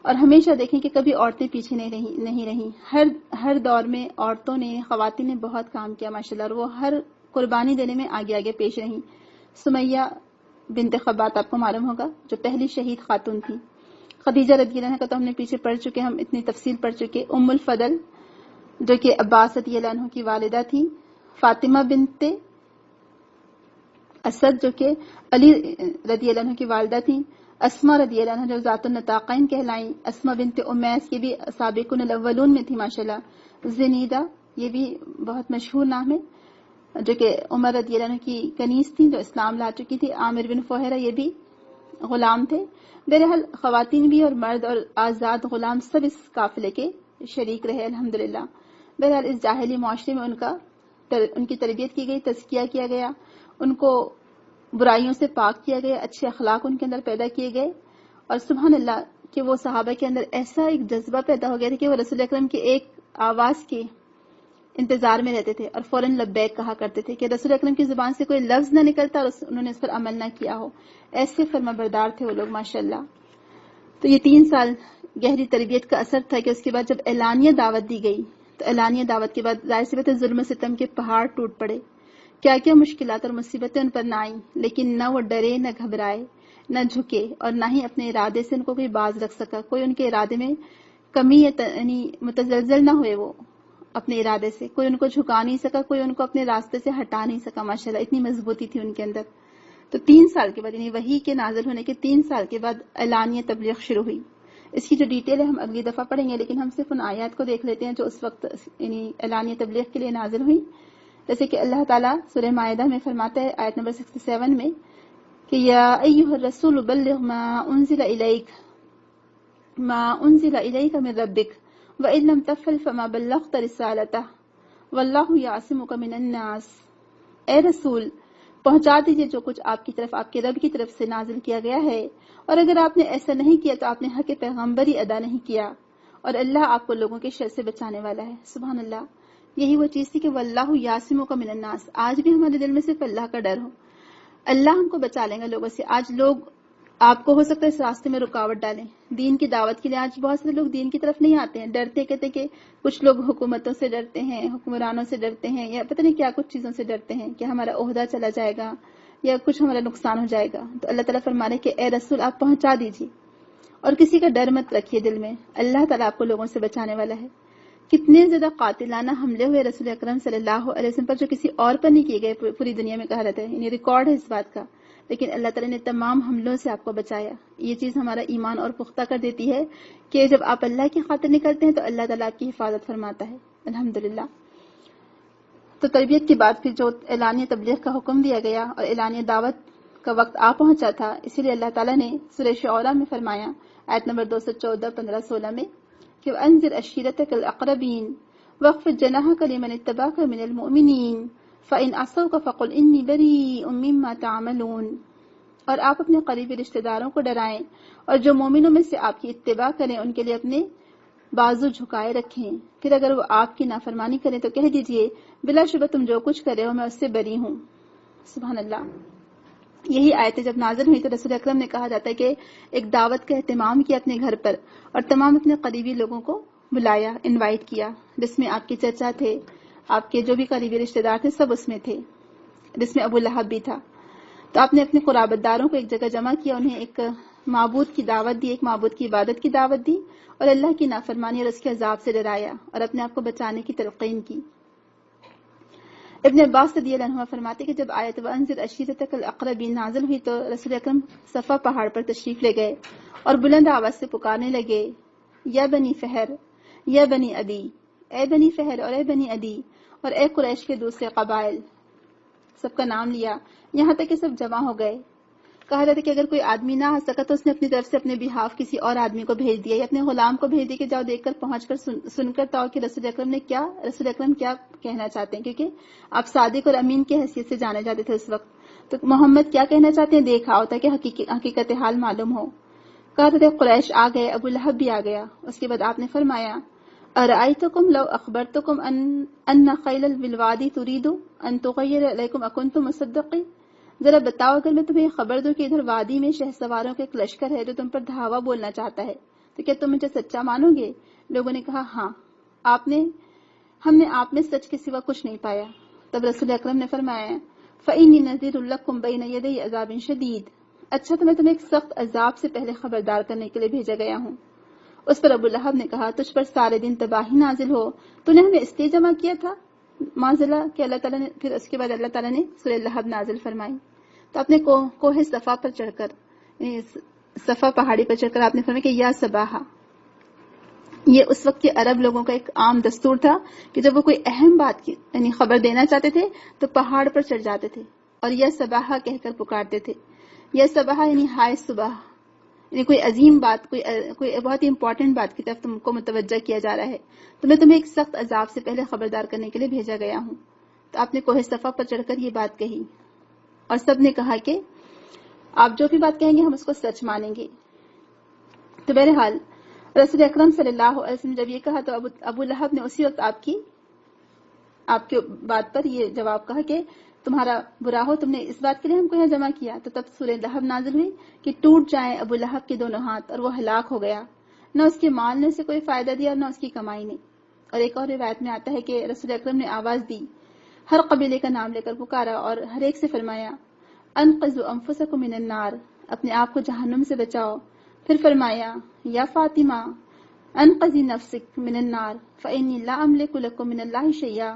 اور ہمیشہ دیکھیں کہ کبھی عورتیں پیچھے نہیں رہیں. ہر دور میں عورتوں نے، خواتین نے بہت کام کیا ماشاءاللہ، اور وہ ہر قربانی دینے میں آگے پیش رہیں. سمیہ بنت خبات آپ کو معلوم ہوگا جو پہلی شہید خاتون تھی. خدیجہ رضی اللہ عنہا کا تو ہم نے پیچھے پڑھ چکے، ہم اتنی تفصیل پڑھ چکے. ام الفضل جو کہ عباس رضی اللہ عنہ کی والدہ تھی. فاطمہ بنت اسد جو کہ علی رضی اللہ عنہ کی والدہ تھیں. اسما رضی اللہ عنہ جو ذات النطاقین کہلائیں. اسما بنت امیس یہ بھی سابقون الاولون میں تھی ماشاءاللہ. زنیدہ یہ بھی بہت مشہور نام ہے جو کہ عمر رضی اللہ عنہ کی کنیز تھی جو اسلام لا چکی تھی. عامر بن فہرہ یہ بھی غلام تھے. بہرحال خواتین بھی اور مرد اور آزاد غلام سب اس قافلے کے شریک رہے الحمدللہ. بہرحال اس جاہلی معاشرے میں ان کی تربیت کی گئی، تزکیہ کیا گیا، ان کو برائیوں سے پاک کیا گیا، اچھے اخلاق ان کے اندر پیدا کیے گئے. اور سبحان اللہ کہ وہ صحابہ کے اندر ایسا ایک جذبہ پیدا ہو گیا تھا کہ وہ رسول اکرم کے ایک آواز کے انتظار میں رہتے تھے اور فوراً لبیک کہا کرتے تھے کہ رسول اکرم کی زبان سے کوئی لفظ نہ نکلتا اور انہوں نے اس پر عمل نہ کیا ہو. ایسے فرما بردار تھے وہ لوگ ماشاءاللہ. تو یہ 3 سال گہری تربیت کا اثر تھا کہ اس کے بعد جب اعلانیہ دعوت دی گئی تو اعلانیہ دعوت کے بعد ظاہر سی بات ہے ظلم و ستم کے پہاڑ ٹوٹ پڑے. کیا کیا مشکلات اور مصیبتیں ان پر نہ آئیں، لیکن نہ وہ ڈرے، نہ گھبرائے، نہ جھکے، اور نہ ہی اپنے ارادے سے ان کو کوئی باز رکھ سکا. کوئی ان کے ارادے میں کمی یعنی متزلزل نہ ہوئے، وہ اپنے ارادے سے کوئی ان کو جھکا نہیں سکا، کوئی ان کو اپنے راستے سے ہٹا نہیں سکا ماشاءاللہ. اتنی مضبوطی تھی ان کے اندر. تو 3 سال کے بعد یعنی وحی کے نازل ہونے کے 3 سال کے بعد اعلانیہ تبلیغ شروع ہوئی. اس کی جو ڈیٹیل ہے ہم اگلی دفعہ پڑھیں گے، لیکن ہم صرف ان آیات کو دیکھ لیتے ہیں جو اس وقت یعنی اعلانیہ تبلیغ کے لیے نازل ہوئی. جیسے کہ اللہ تعالیٰ سورہ مائدہ میں فرماتا ہے آیت نمبر 67 میں کہ یا ایھا الرسول بلغ ما انزل الیک من ربک وان لم تفعل فما بلغت رسالتہ واللہ یعصمک من الناس. اے رسول پہنچا دیجئے جو کچھ آپ کی طرف آپ کے رب کی طرف سے نازل کیا گیا ہے، اور اگر آپ نے ایسا نہیں کیا تو آپ نے حق پیغمبری ادا نہیں کیا، اور اللہ آپ کو لوگوں کے شر سے بچانے والا ہے. سبحان اللہ. یہی وہ چیز تھی کہ واللہ یعصمک من الناس. آج بھی ہمارے دل میں صرف اللہ کا ڈر ہو، اللہ ہم کو بچا لیں گا لوگوں سے. آج لوگ آپ کو ہو سکتا ہے اس راستے میں رکاوٹ ڈالیں دین کی دعوت کے لیے. آج بہت سے لوگ دین کی طرف نہیں آتے ہیں، ڈرتے، کہتے کہ کچھ لوگ حکومتوں سے ڈرتے ہیں، حکمرانوں سے ڈرتے ہیں، یا پتہ نہیں کیا کچھ چیزوں سے ڈرتے ہیں کہ ہمارا عہدہ چلا جائے گا یا کچھ ہمارا نقصان ہو جائے گا. تو اللہ تعالیٰ فرما رہے کہ اے رسول آپ پہنچا دیجیے اور کسی کا ڈر مت رکھیے دل میں. اللہ تعالیٰ آپ کو لوگوں سے بچانے والا ہے. کتنے زیادہ قاتلانہ حملے ہوئے رسول اکرم صلی اللہ علیہ وسلم پر جو کسی اور پر نہیں کیے گئے پوری دنیا میں کہا جاتا ہے، یعنی ریکارڈ ہے اس بات کا. لیکن اللہ تعالیٰ نے تمام حملوں سے آپ کو بچایا. یہ چیز ہمارا ایمان اور پختہ کر دیتی ہے کہ جب آپ اللہ کی خاطر نکلتے ہیں تو اللہ تعالیٰ آپ کی حفاظت فرماتا ہے الحمدللہ. تو تربیت کے بعد پھر جو اعلانیہ تبلیغ کا حکم دیا گیا اور اعلانیہ دعوت کا وقت آ پہنچا تھا، اسی لیے اللہ تعالیٰ نے سورہ شعراء میں فرمایا آیت نمبر 214، 15، 16 میں کہ وَأَنذِرْ عَشِيرَتَكَ الْأَقْرَبِينَ وَاخْفِضْ جَنَاحَكَ لِمَنِ اتَّبَعَكَ مِنَ الْمُؤْمِنِينَ فَإِنْ عَصَوْكَ فَقُلْ إِنِّي بَرِيءٌ مِّمَّا تَعْمَلُونَ. اور آپ اپنے قریبی رشتہ داروں کو ڈرائیں اور جو مومنوں میں سے آپ کی اتباع کریں ان کے لیے اپنے بازو جھکائے رکھیں. پھر اگر وہ آپ کی نافرمانی کریں تو کہہ دیجئے بلا شبہ تم جو کچھ کر رہے ہو میں اس سے بری ہوں. سبحان اللہ. یہی آیتیں جب نازل ہوئی تو رسول اکرم نے کہا جاتا ہے کہ ایک دعوت کا اہتمام کیا اپنے گھر پر اور تمام اپنے قریبی لوگوں کو بلایا، انوائٹ کیا، جس میں آپ کے چچا تھے، آپ کے جو بھی قریبی رشتہ دار تھے سب اس میں تھے، جس میں ابو لہب بھی تھا. تو آپ نے اپنے قرابت داروں کو ایک جگہ جمع کیا، انہیں ایک معبود کی دعوت دی، ایک معبود کی عبادت کی دعوت دی اور اللہ کی نافرمانی اور اس کے عذاب سے ڈرایا اور اپنے آپ کو بچانے کی تلقین کی. ابن عباس رضی اللہ عنہ فرماتے کہ جب آیت وَأَنذِرْ عَشِيرَتَكَ الْأَقْرَبِينَ نازل ہوئی تو رسول اکرم صفا پہاڑ پر تشریف لے گئے اور بلند آواز سے پکارنے لگے یا بنی فہر، یا بنی عدی، اے بنی فہر اور اے بنی عدی، اور اے قریش کے دوسرے قبائل. سب کا نام لیا یہاں تک کہ سب جمع ہو گئے. کہا جاتا ہے کہ اگر کوئی آدمی نہ آ سکا تو اس نے اپنی طرف سے اپنے بہاف کسی اور آدمی کو بھیج دیا یا اپنے غلام کو بھیج دیا کہ جاؤ دیکھ کر پہنچ کر سن کر تاؤ کہ رسول اکرم کیا کہنا چاہتے ہیں، کیونکہ آپ صادق اور امین کی حیثیت سے جانے جاتے تھے اس وقت. تو محمد کیا کہنا چاہتے ہیں دیکھ آؤ تاکہ حقیقت حال معلوم ہو. کہا تھا قریش آ گئے، ابو لہب بھی آ گیا. اس کے بعد آپ نے فرمایا ارأیتکم لو اخبرتکم ان خیل بالوادی ترید ان تغیر علیکم اکنتم مصدقین. ذرا بتاؤ اگر میں تمہیں خبر دوں کہ ادھر وادی میں شہ سواروں کا ایک لشکر ہے جو تم پر دھاوا بولنا چاہتا ہے، تو کیا تم مجھے سچا مانو گے؟ لوگوں نے کہا ہاں، ہم نے آپ میں سچ کے سوا کچھ نہیں پایا. تب رسول اکرم نے فرمایا فإنی نذیر لکم بین یدی عذاب شدید. اچھا تو میں تمہیں ایک سخت عذاب سے پہلے خبردار کرنے کے لیے بھیجا گیا ہوں. اس پر ابو لہب نے کہا تجھ پر سارے دن تباہی نازل ہو، تو نے ہمیں اس لیے جمع کیا تھا؟ معذلہ کہ اللہ تعالیٰ نے پھر اس کے بعد اللہ تعالیٰ نے سورہ لہب نازل فرمائی. تو اپنے کوہ صفا پر چڑھ کر، صفا پہاڑی پر چڑھ کر آپ نے فرمایا کہ یا صباحا. یہ اس وقت کے عرب لوگوں کا ایک عام دستور تھا کہ جب وہ کوئی اہم بات کی یعنی خبر دینا چاہتے تھے تو پہاڑ پر چڑھ جاتے تھے اور یا صباحا کہہ کر پکارتے تھے. یا صباحا یعنی ہائے صبح، یعنی کوئی عظیم بات، کوئی بہت ہی امپورٹنٹ بات کی طرف تم کو متوجہ کیا جا رہا ہے، تو میں تمہیں ایک سخت عذاب سے پہلے خبردار کرنے کے لیے بھیجا گیا ہوں. تو آپ نے کوہ صفا پر چڑھ کر یہ بات کہی اور سب نے کہا کہ آپ جو بھی بات کہیں گے ہم اس کو سچ مانیں گے. تو بہرحال رسول اکرم صلی اللہ علیہ وسلم جب یہ کہا تو ابو لہب نے اسی وقت آپ کے بات پر یہ جواب کہا کہ تمہارا برا ہو، تم نے اس بات کے لیے ہم کو یہاں جمع کیا. تو تب سورہ لہب نازل ہوئی کہ ٹوٹ جائیں ابو لہب کے دونوں ہاتھ اور وہ ہلاک ہو گیا، نہ اس کے مال نے اسے کوئی فائدہ دیا اور نہ اس کی کمائی نے. اور ایک اور روایت میں آتا ہے کہ رسول اکرم نے آواز دی، ہر قبیلے کا نام لے کر پکارا اور ہر ایک سے فرمایا انقذوا انفسکم من النار، اپنے آپ کو جہنم سے بچاؤ. پھر فرمایا یا فاطمہ انقذی نفسک من النار فإنی لا املک لکم من اللہ شیئا،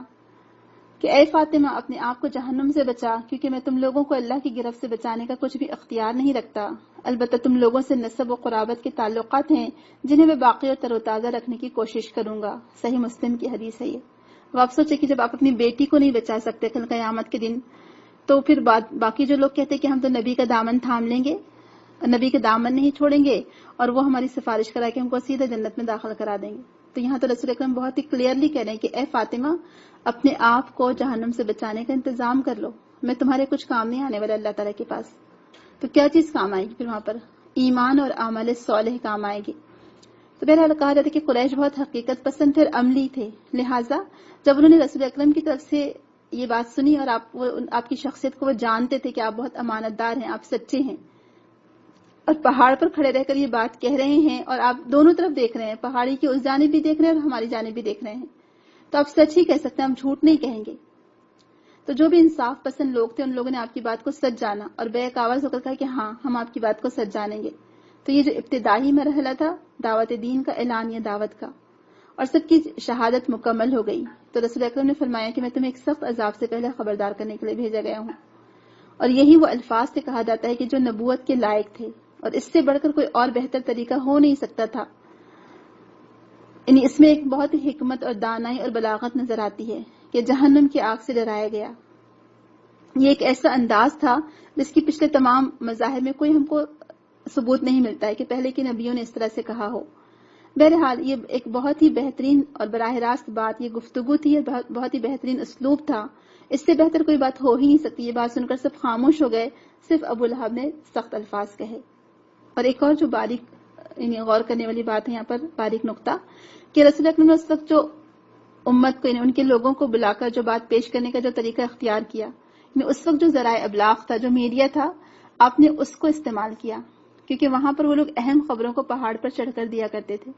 کہ اے فاطمہ اپنے آپ کو جہنم سے بچا کیونکہ میں تم لوگوں کو اللہ کی گرفت سے بچانے کا کچھ بھی اختیار نہیں رکھتا، البتہ تم لوگوں سے نسب و قرابت کے تعلقات ہیں جنہیں میں باقی اور تر و تازہ رکھنے کی کوشش کروں گا. صحیح مسلم کی حدیث ہے یہ. اب آپ سوچیں کہ جب آپ اپنی بیٹی کو نہیں بچا سکتے کل قیامت کے دن، تو پھر باقی جو لوگ کہتے کہ ہم تو نبی کا دامن تھام لیں گے، نبی کے دامن نہیں چھوڑیں گے اور وہ ہماری سفارش کرا کے ہم کو سیدھا جنت میں داخل کرا دیں گے. تو یہاں تو رسول اکرم بہت ہی کلیئرلی کہہ رہے ہیں کہ اے فاطمہ اپنے آپ کو جہنم سے بچانے کا انتظام کر لو، میں تمہارے کچھ کام نہیں آنے والا اللہ تعالیٰ کے پاس. تو کیا چیز کام آئے گی پھر وہاں پر؟ ایمان اور عمل صالح کام آئے گی. تو بہرحال کہا جاتا ہے کہ قریش بہت حقیقت پسند تھے اور عملی تھے، لہٰذا جب انہوں نے رسول اکرم کی طرف سے یہ بات سنی اور آپ کی شخصیت کو وہ جانتے تھے کہ آپ بہت امانت دار ہیں، آپ سچے ہیں، اور پہاڑ پر کھڑے رہ کر یہ بات کہہ رہے ہیں اور آپ دونوں طرف دیکھ رہے ہیں، پہاڑی کی اس جانب بھی دیکھ رہے ہیں اور ہماری جانب بھی دیکھ رہے ہیں، تو آپ سچ ہی کہہ سکتے ہیں، ہم جھوٹ نہیں کہیں گے. تو جو بھی انصاف پسند لوگ تھے ان لوگوں نے آپ کی بات کو سچ جانا اور بیک آواز ہو کر کہا کہ ہاں ہم آپ کی بات کو سچ جانیں گے. تو یہ جو ابتدائی مرحلہ تھا دعوت دین کا، اعلانیہ دعوت کا، اور سب کی شہادت مکمل ہو گئی. تو رسول اکرم نے فرمایا کہ میں تمہیں ایک سخت عذاب سے پہلے خبردار کرنے کے لیے بھیجا گیا ہوں. اور یہی وہ الفاظ سے کہا جاتا ہے کہ جو نبوت کے لائق تھے، اور اس سے بڑھ کر کوئی اور بہتر طریقہ ہو نہیں سکتا تھا. یعنی اس میں ایک بہت ہی حکمت اور دانائی اور بلاغت نظر آتی ہے کہ جہنم کی آگ سے ڈرایا گیا. یہ ایک ایسا انداز تھا جس کی پچھلے تمام مذاہب میں کوئی ہم کو ثبوت نہیں ملتا ہے کہ پہلے کے نبیوں نے اس طرح سے کہا ہو. بہرحال یہ ایک بہت ہی بہترین اور براہ راست بات، یہ گفتگو تھی، بہت ہی بہترین اسلوب تھا. اس سے بہتر کوئی بات ہو ہی نہیں سکتی. یہ بات سن کر سب خاموش ہو گئے، صرف ابو لہب نے سخت الفاظ کہے. اور ایک اور جو باریک یعنی غور کرنے والی بات ہے یہاں پر، باریک نقطہ، کہ رسول اکرم نے اس وقت جو امت کو یعنی ان کے لوگوں کو بلا کر جو بات پیش کرنے کا جو طریقہ اختیار کیا، یعنی اس وقت جو ذرائع ابلاغ تھا، جو میڈیا تھا، آپ نے اس کو استعمال کیا، کیونکہ وہاں پر وہ لوگ اہم خبروں کو پہاڑ پر چڑھ کر دیا کرتے تھے.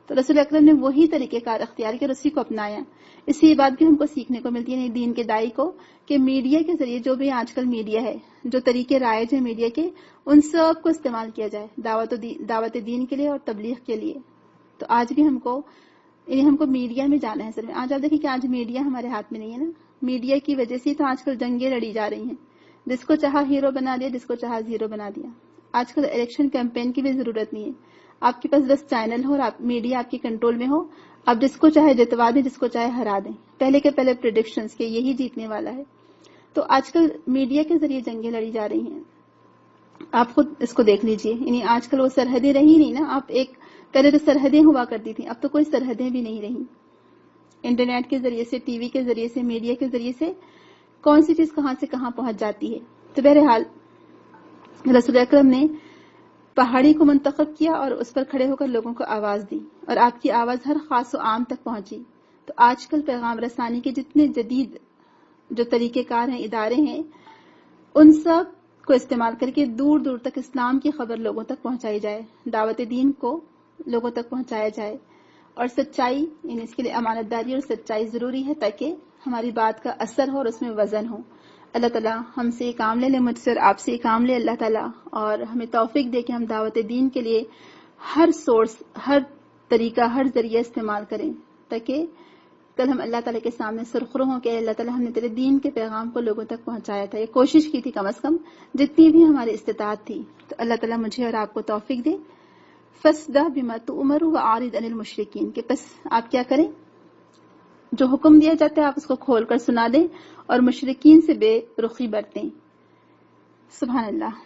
تو رسول اکرم نے وہی طریقہ کار اختیار کیا اور اسی کو اپنایا. اس سے یہ بات بھی ہم کو سیکھنے کو ملتی ہے دین کے دائی کو کہ میڈیا کے ذریعے جو بھی آج کل میڈیا ہے، جو طریقے رائج ہیں میڈیا کے، ان سب کو استعمال کیا جائے دعوت دین کے لیے اور تبلیغ کے لیے. تو آج بھی ہم کو میڈیا میں جانا ہے. سر میں آج آپ دیکھیں کہ آج میڈیا ہمارے ہاتھ میں نہیں ہے نا. میڈیا کی وجہ سے تو آج کل جنگیں لڑی جا رہی ہیں، جس کو چاہا ہیرو بنا دیا، جس کو چاہا زیرو بنا دیا. آج کل الیکشن کیمپین کی بھی ضرورت نہیں ہے. آپ کے پاس 10 چینل ہو اور میڈیا آپ کے کنٹرول میں ہو، آپ جس کو چاہے جتوا دیں، جس کو چاہے ہرا دیں، پہلے کے پہلے پریڈکشنز کے یہی جیتنے والا ہے. تو آج کل میڈیا کے ذریعے جنگیں لڑی جا رہی ہیں. آپ خود اس کو دیکھ لیجئے. یعنی آج کل وہ سرحدیں رہی نہیں نا. آپ پہلے تو سرحدیں ہوا کرتی تھیں، اب تو کوئی سرحدیں بھی نہیں رہی. انٹرنیٹ کے ذریعے سے، ٹی وی کے ذریعے سے، میڈیا کے ذریعے سے کون سی چیز کہاں سے کہاں پہنچ جاتی ہے. تو بہرحال رسول اکرم نے پہاڑی کو منتخب کیا اور اس پر کھڑے ہو کر لوگوں کو آواز دی، اور آپ کی آواز ہر خاص و عام تک پہنچی۔ تو آج کل پیغام رسانی کے جتنے جدید جو طریقہ کار ہیں، ادارے ہیں، ان سب کو استعمال کر کے دور دور تک اسلام کی خبر لوگوں تک پہنچائی جائے، دعوت دین کو لوگوں تک پہنچایا جائے، اور سچائی، یعنی اس کے لیے امانت داری اور سچائی ضروری ہے تاکہ ہماری بات کا اثر ہو اور اس میں وزن ہو۔ اللہ تعالیٰ ہم سے یہ کام لے مجھ سے اور آپ سے یہ کام لے اللہ تعالیٰ، اور ہمیں توفیق دے کہ ہم دعوت دین کے لیے ہر سورس، ہر طریقہ، ہر ذریعہ استعمال کریں تاکہ کل ہم اللہ تعالیٰ کے سامنے سرخرو ہوں کہ اللہ تعالیٰ ہم نے تیرے دین کے پیغام کو لوگوں تک پہنچایا تھا، یہ کوشش کی تھی کم از کم جتنی بھی ہماری استطاعت تھی۔ تو اللہ تعالیٰ مجھے اور آپ کو توفیق دے۔ فَاسْدَعْ بِمَا تُؤْمَرُ وَأَعْرِضْ عَنِ الْمُشْرِكِينَ، کہ بس آپ کیا کریں، جو حکم دیا جاتا ہے آپ اس کو کھول کر سنا دیں اور مشرکین سے بے رخی برتیں۔ سبحان اللہ۔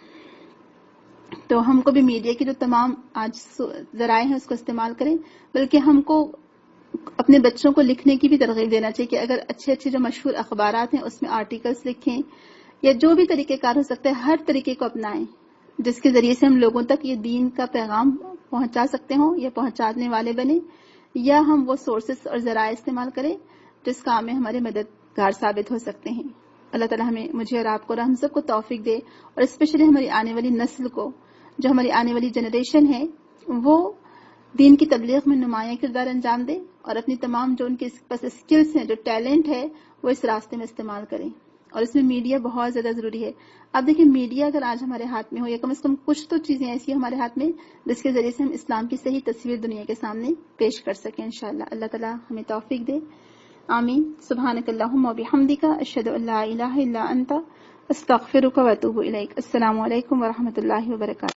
تو ہم کو بھی میڈیا کی جو تمام آج ذرائع ہیں اس کو استعمال کریں، بلکہ ہم کو اپنے بچوں کو لکھنے کی بھی ترغیب دینا چاہیے کہ اگر اچھے اچھے جو مشہور اخبارات ہیں اس میں آرٹیکلز لکھیں، یا جو بھی طریقہ کار ہو سکتا ہے ہر طریقے کو اپنائیں جس کے ذریعے سے ہم لوگوں تک یہ دین کا پیغام پہنچا سکتے ہوں یا پہنچانے والے بنے، یا ہم وہ سورسز اور ذرائع استعمال کریں جس کام میں ہمارے مددگار ثابت ہو سکتے ہیں۔ اللہ تعالیٰ ہمیں، مجھے اور آپ کو اور ہم سب کو توفیق دے، اور اسپیشلی ہماری آنے والی نسل کو، جو ہماری آنے والی جنریشن ہے، وہ دین کی تبلیغ میں نمایاں کردار انجام دے اور اپنی تمام جو ان کے پاس اسکلز ہیں، جو ٹیلنٹ ہے، وہ اس راستے میں استعمال کریں۔ اور اس میں میڈیا بہت زیادہ ضروری ہے۔ اب دیکھیں میڈیا اگر آج ہمارے ہاتھ میں ہو، یا کم از کم کچھ تو چیزیں ایسی ہیں ہمارے ہاتھ میں جس کے ذریعے سے ہم اسلام کی صحیح تصویر دنیا کے سامنے پیش کر سکیں انشاءاللہ۔ اللہ تعالیٰ ہمیں توفیق دے، آمین۔ سبحانک اللہم و بحمدک، اشہد ان لا الہ الا انت، استغفرک و اتوب الیک۔ السلام علیکم و رحمۃ اللہ وبرکاتہ۔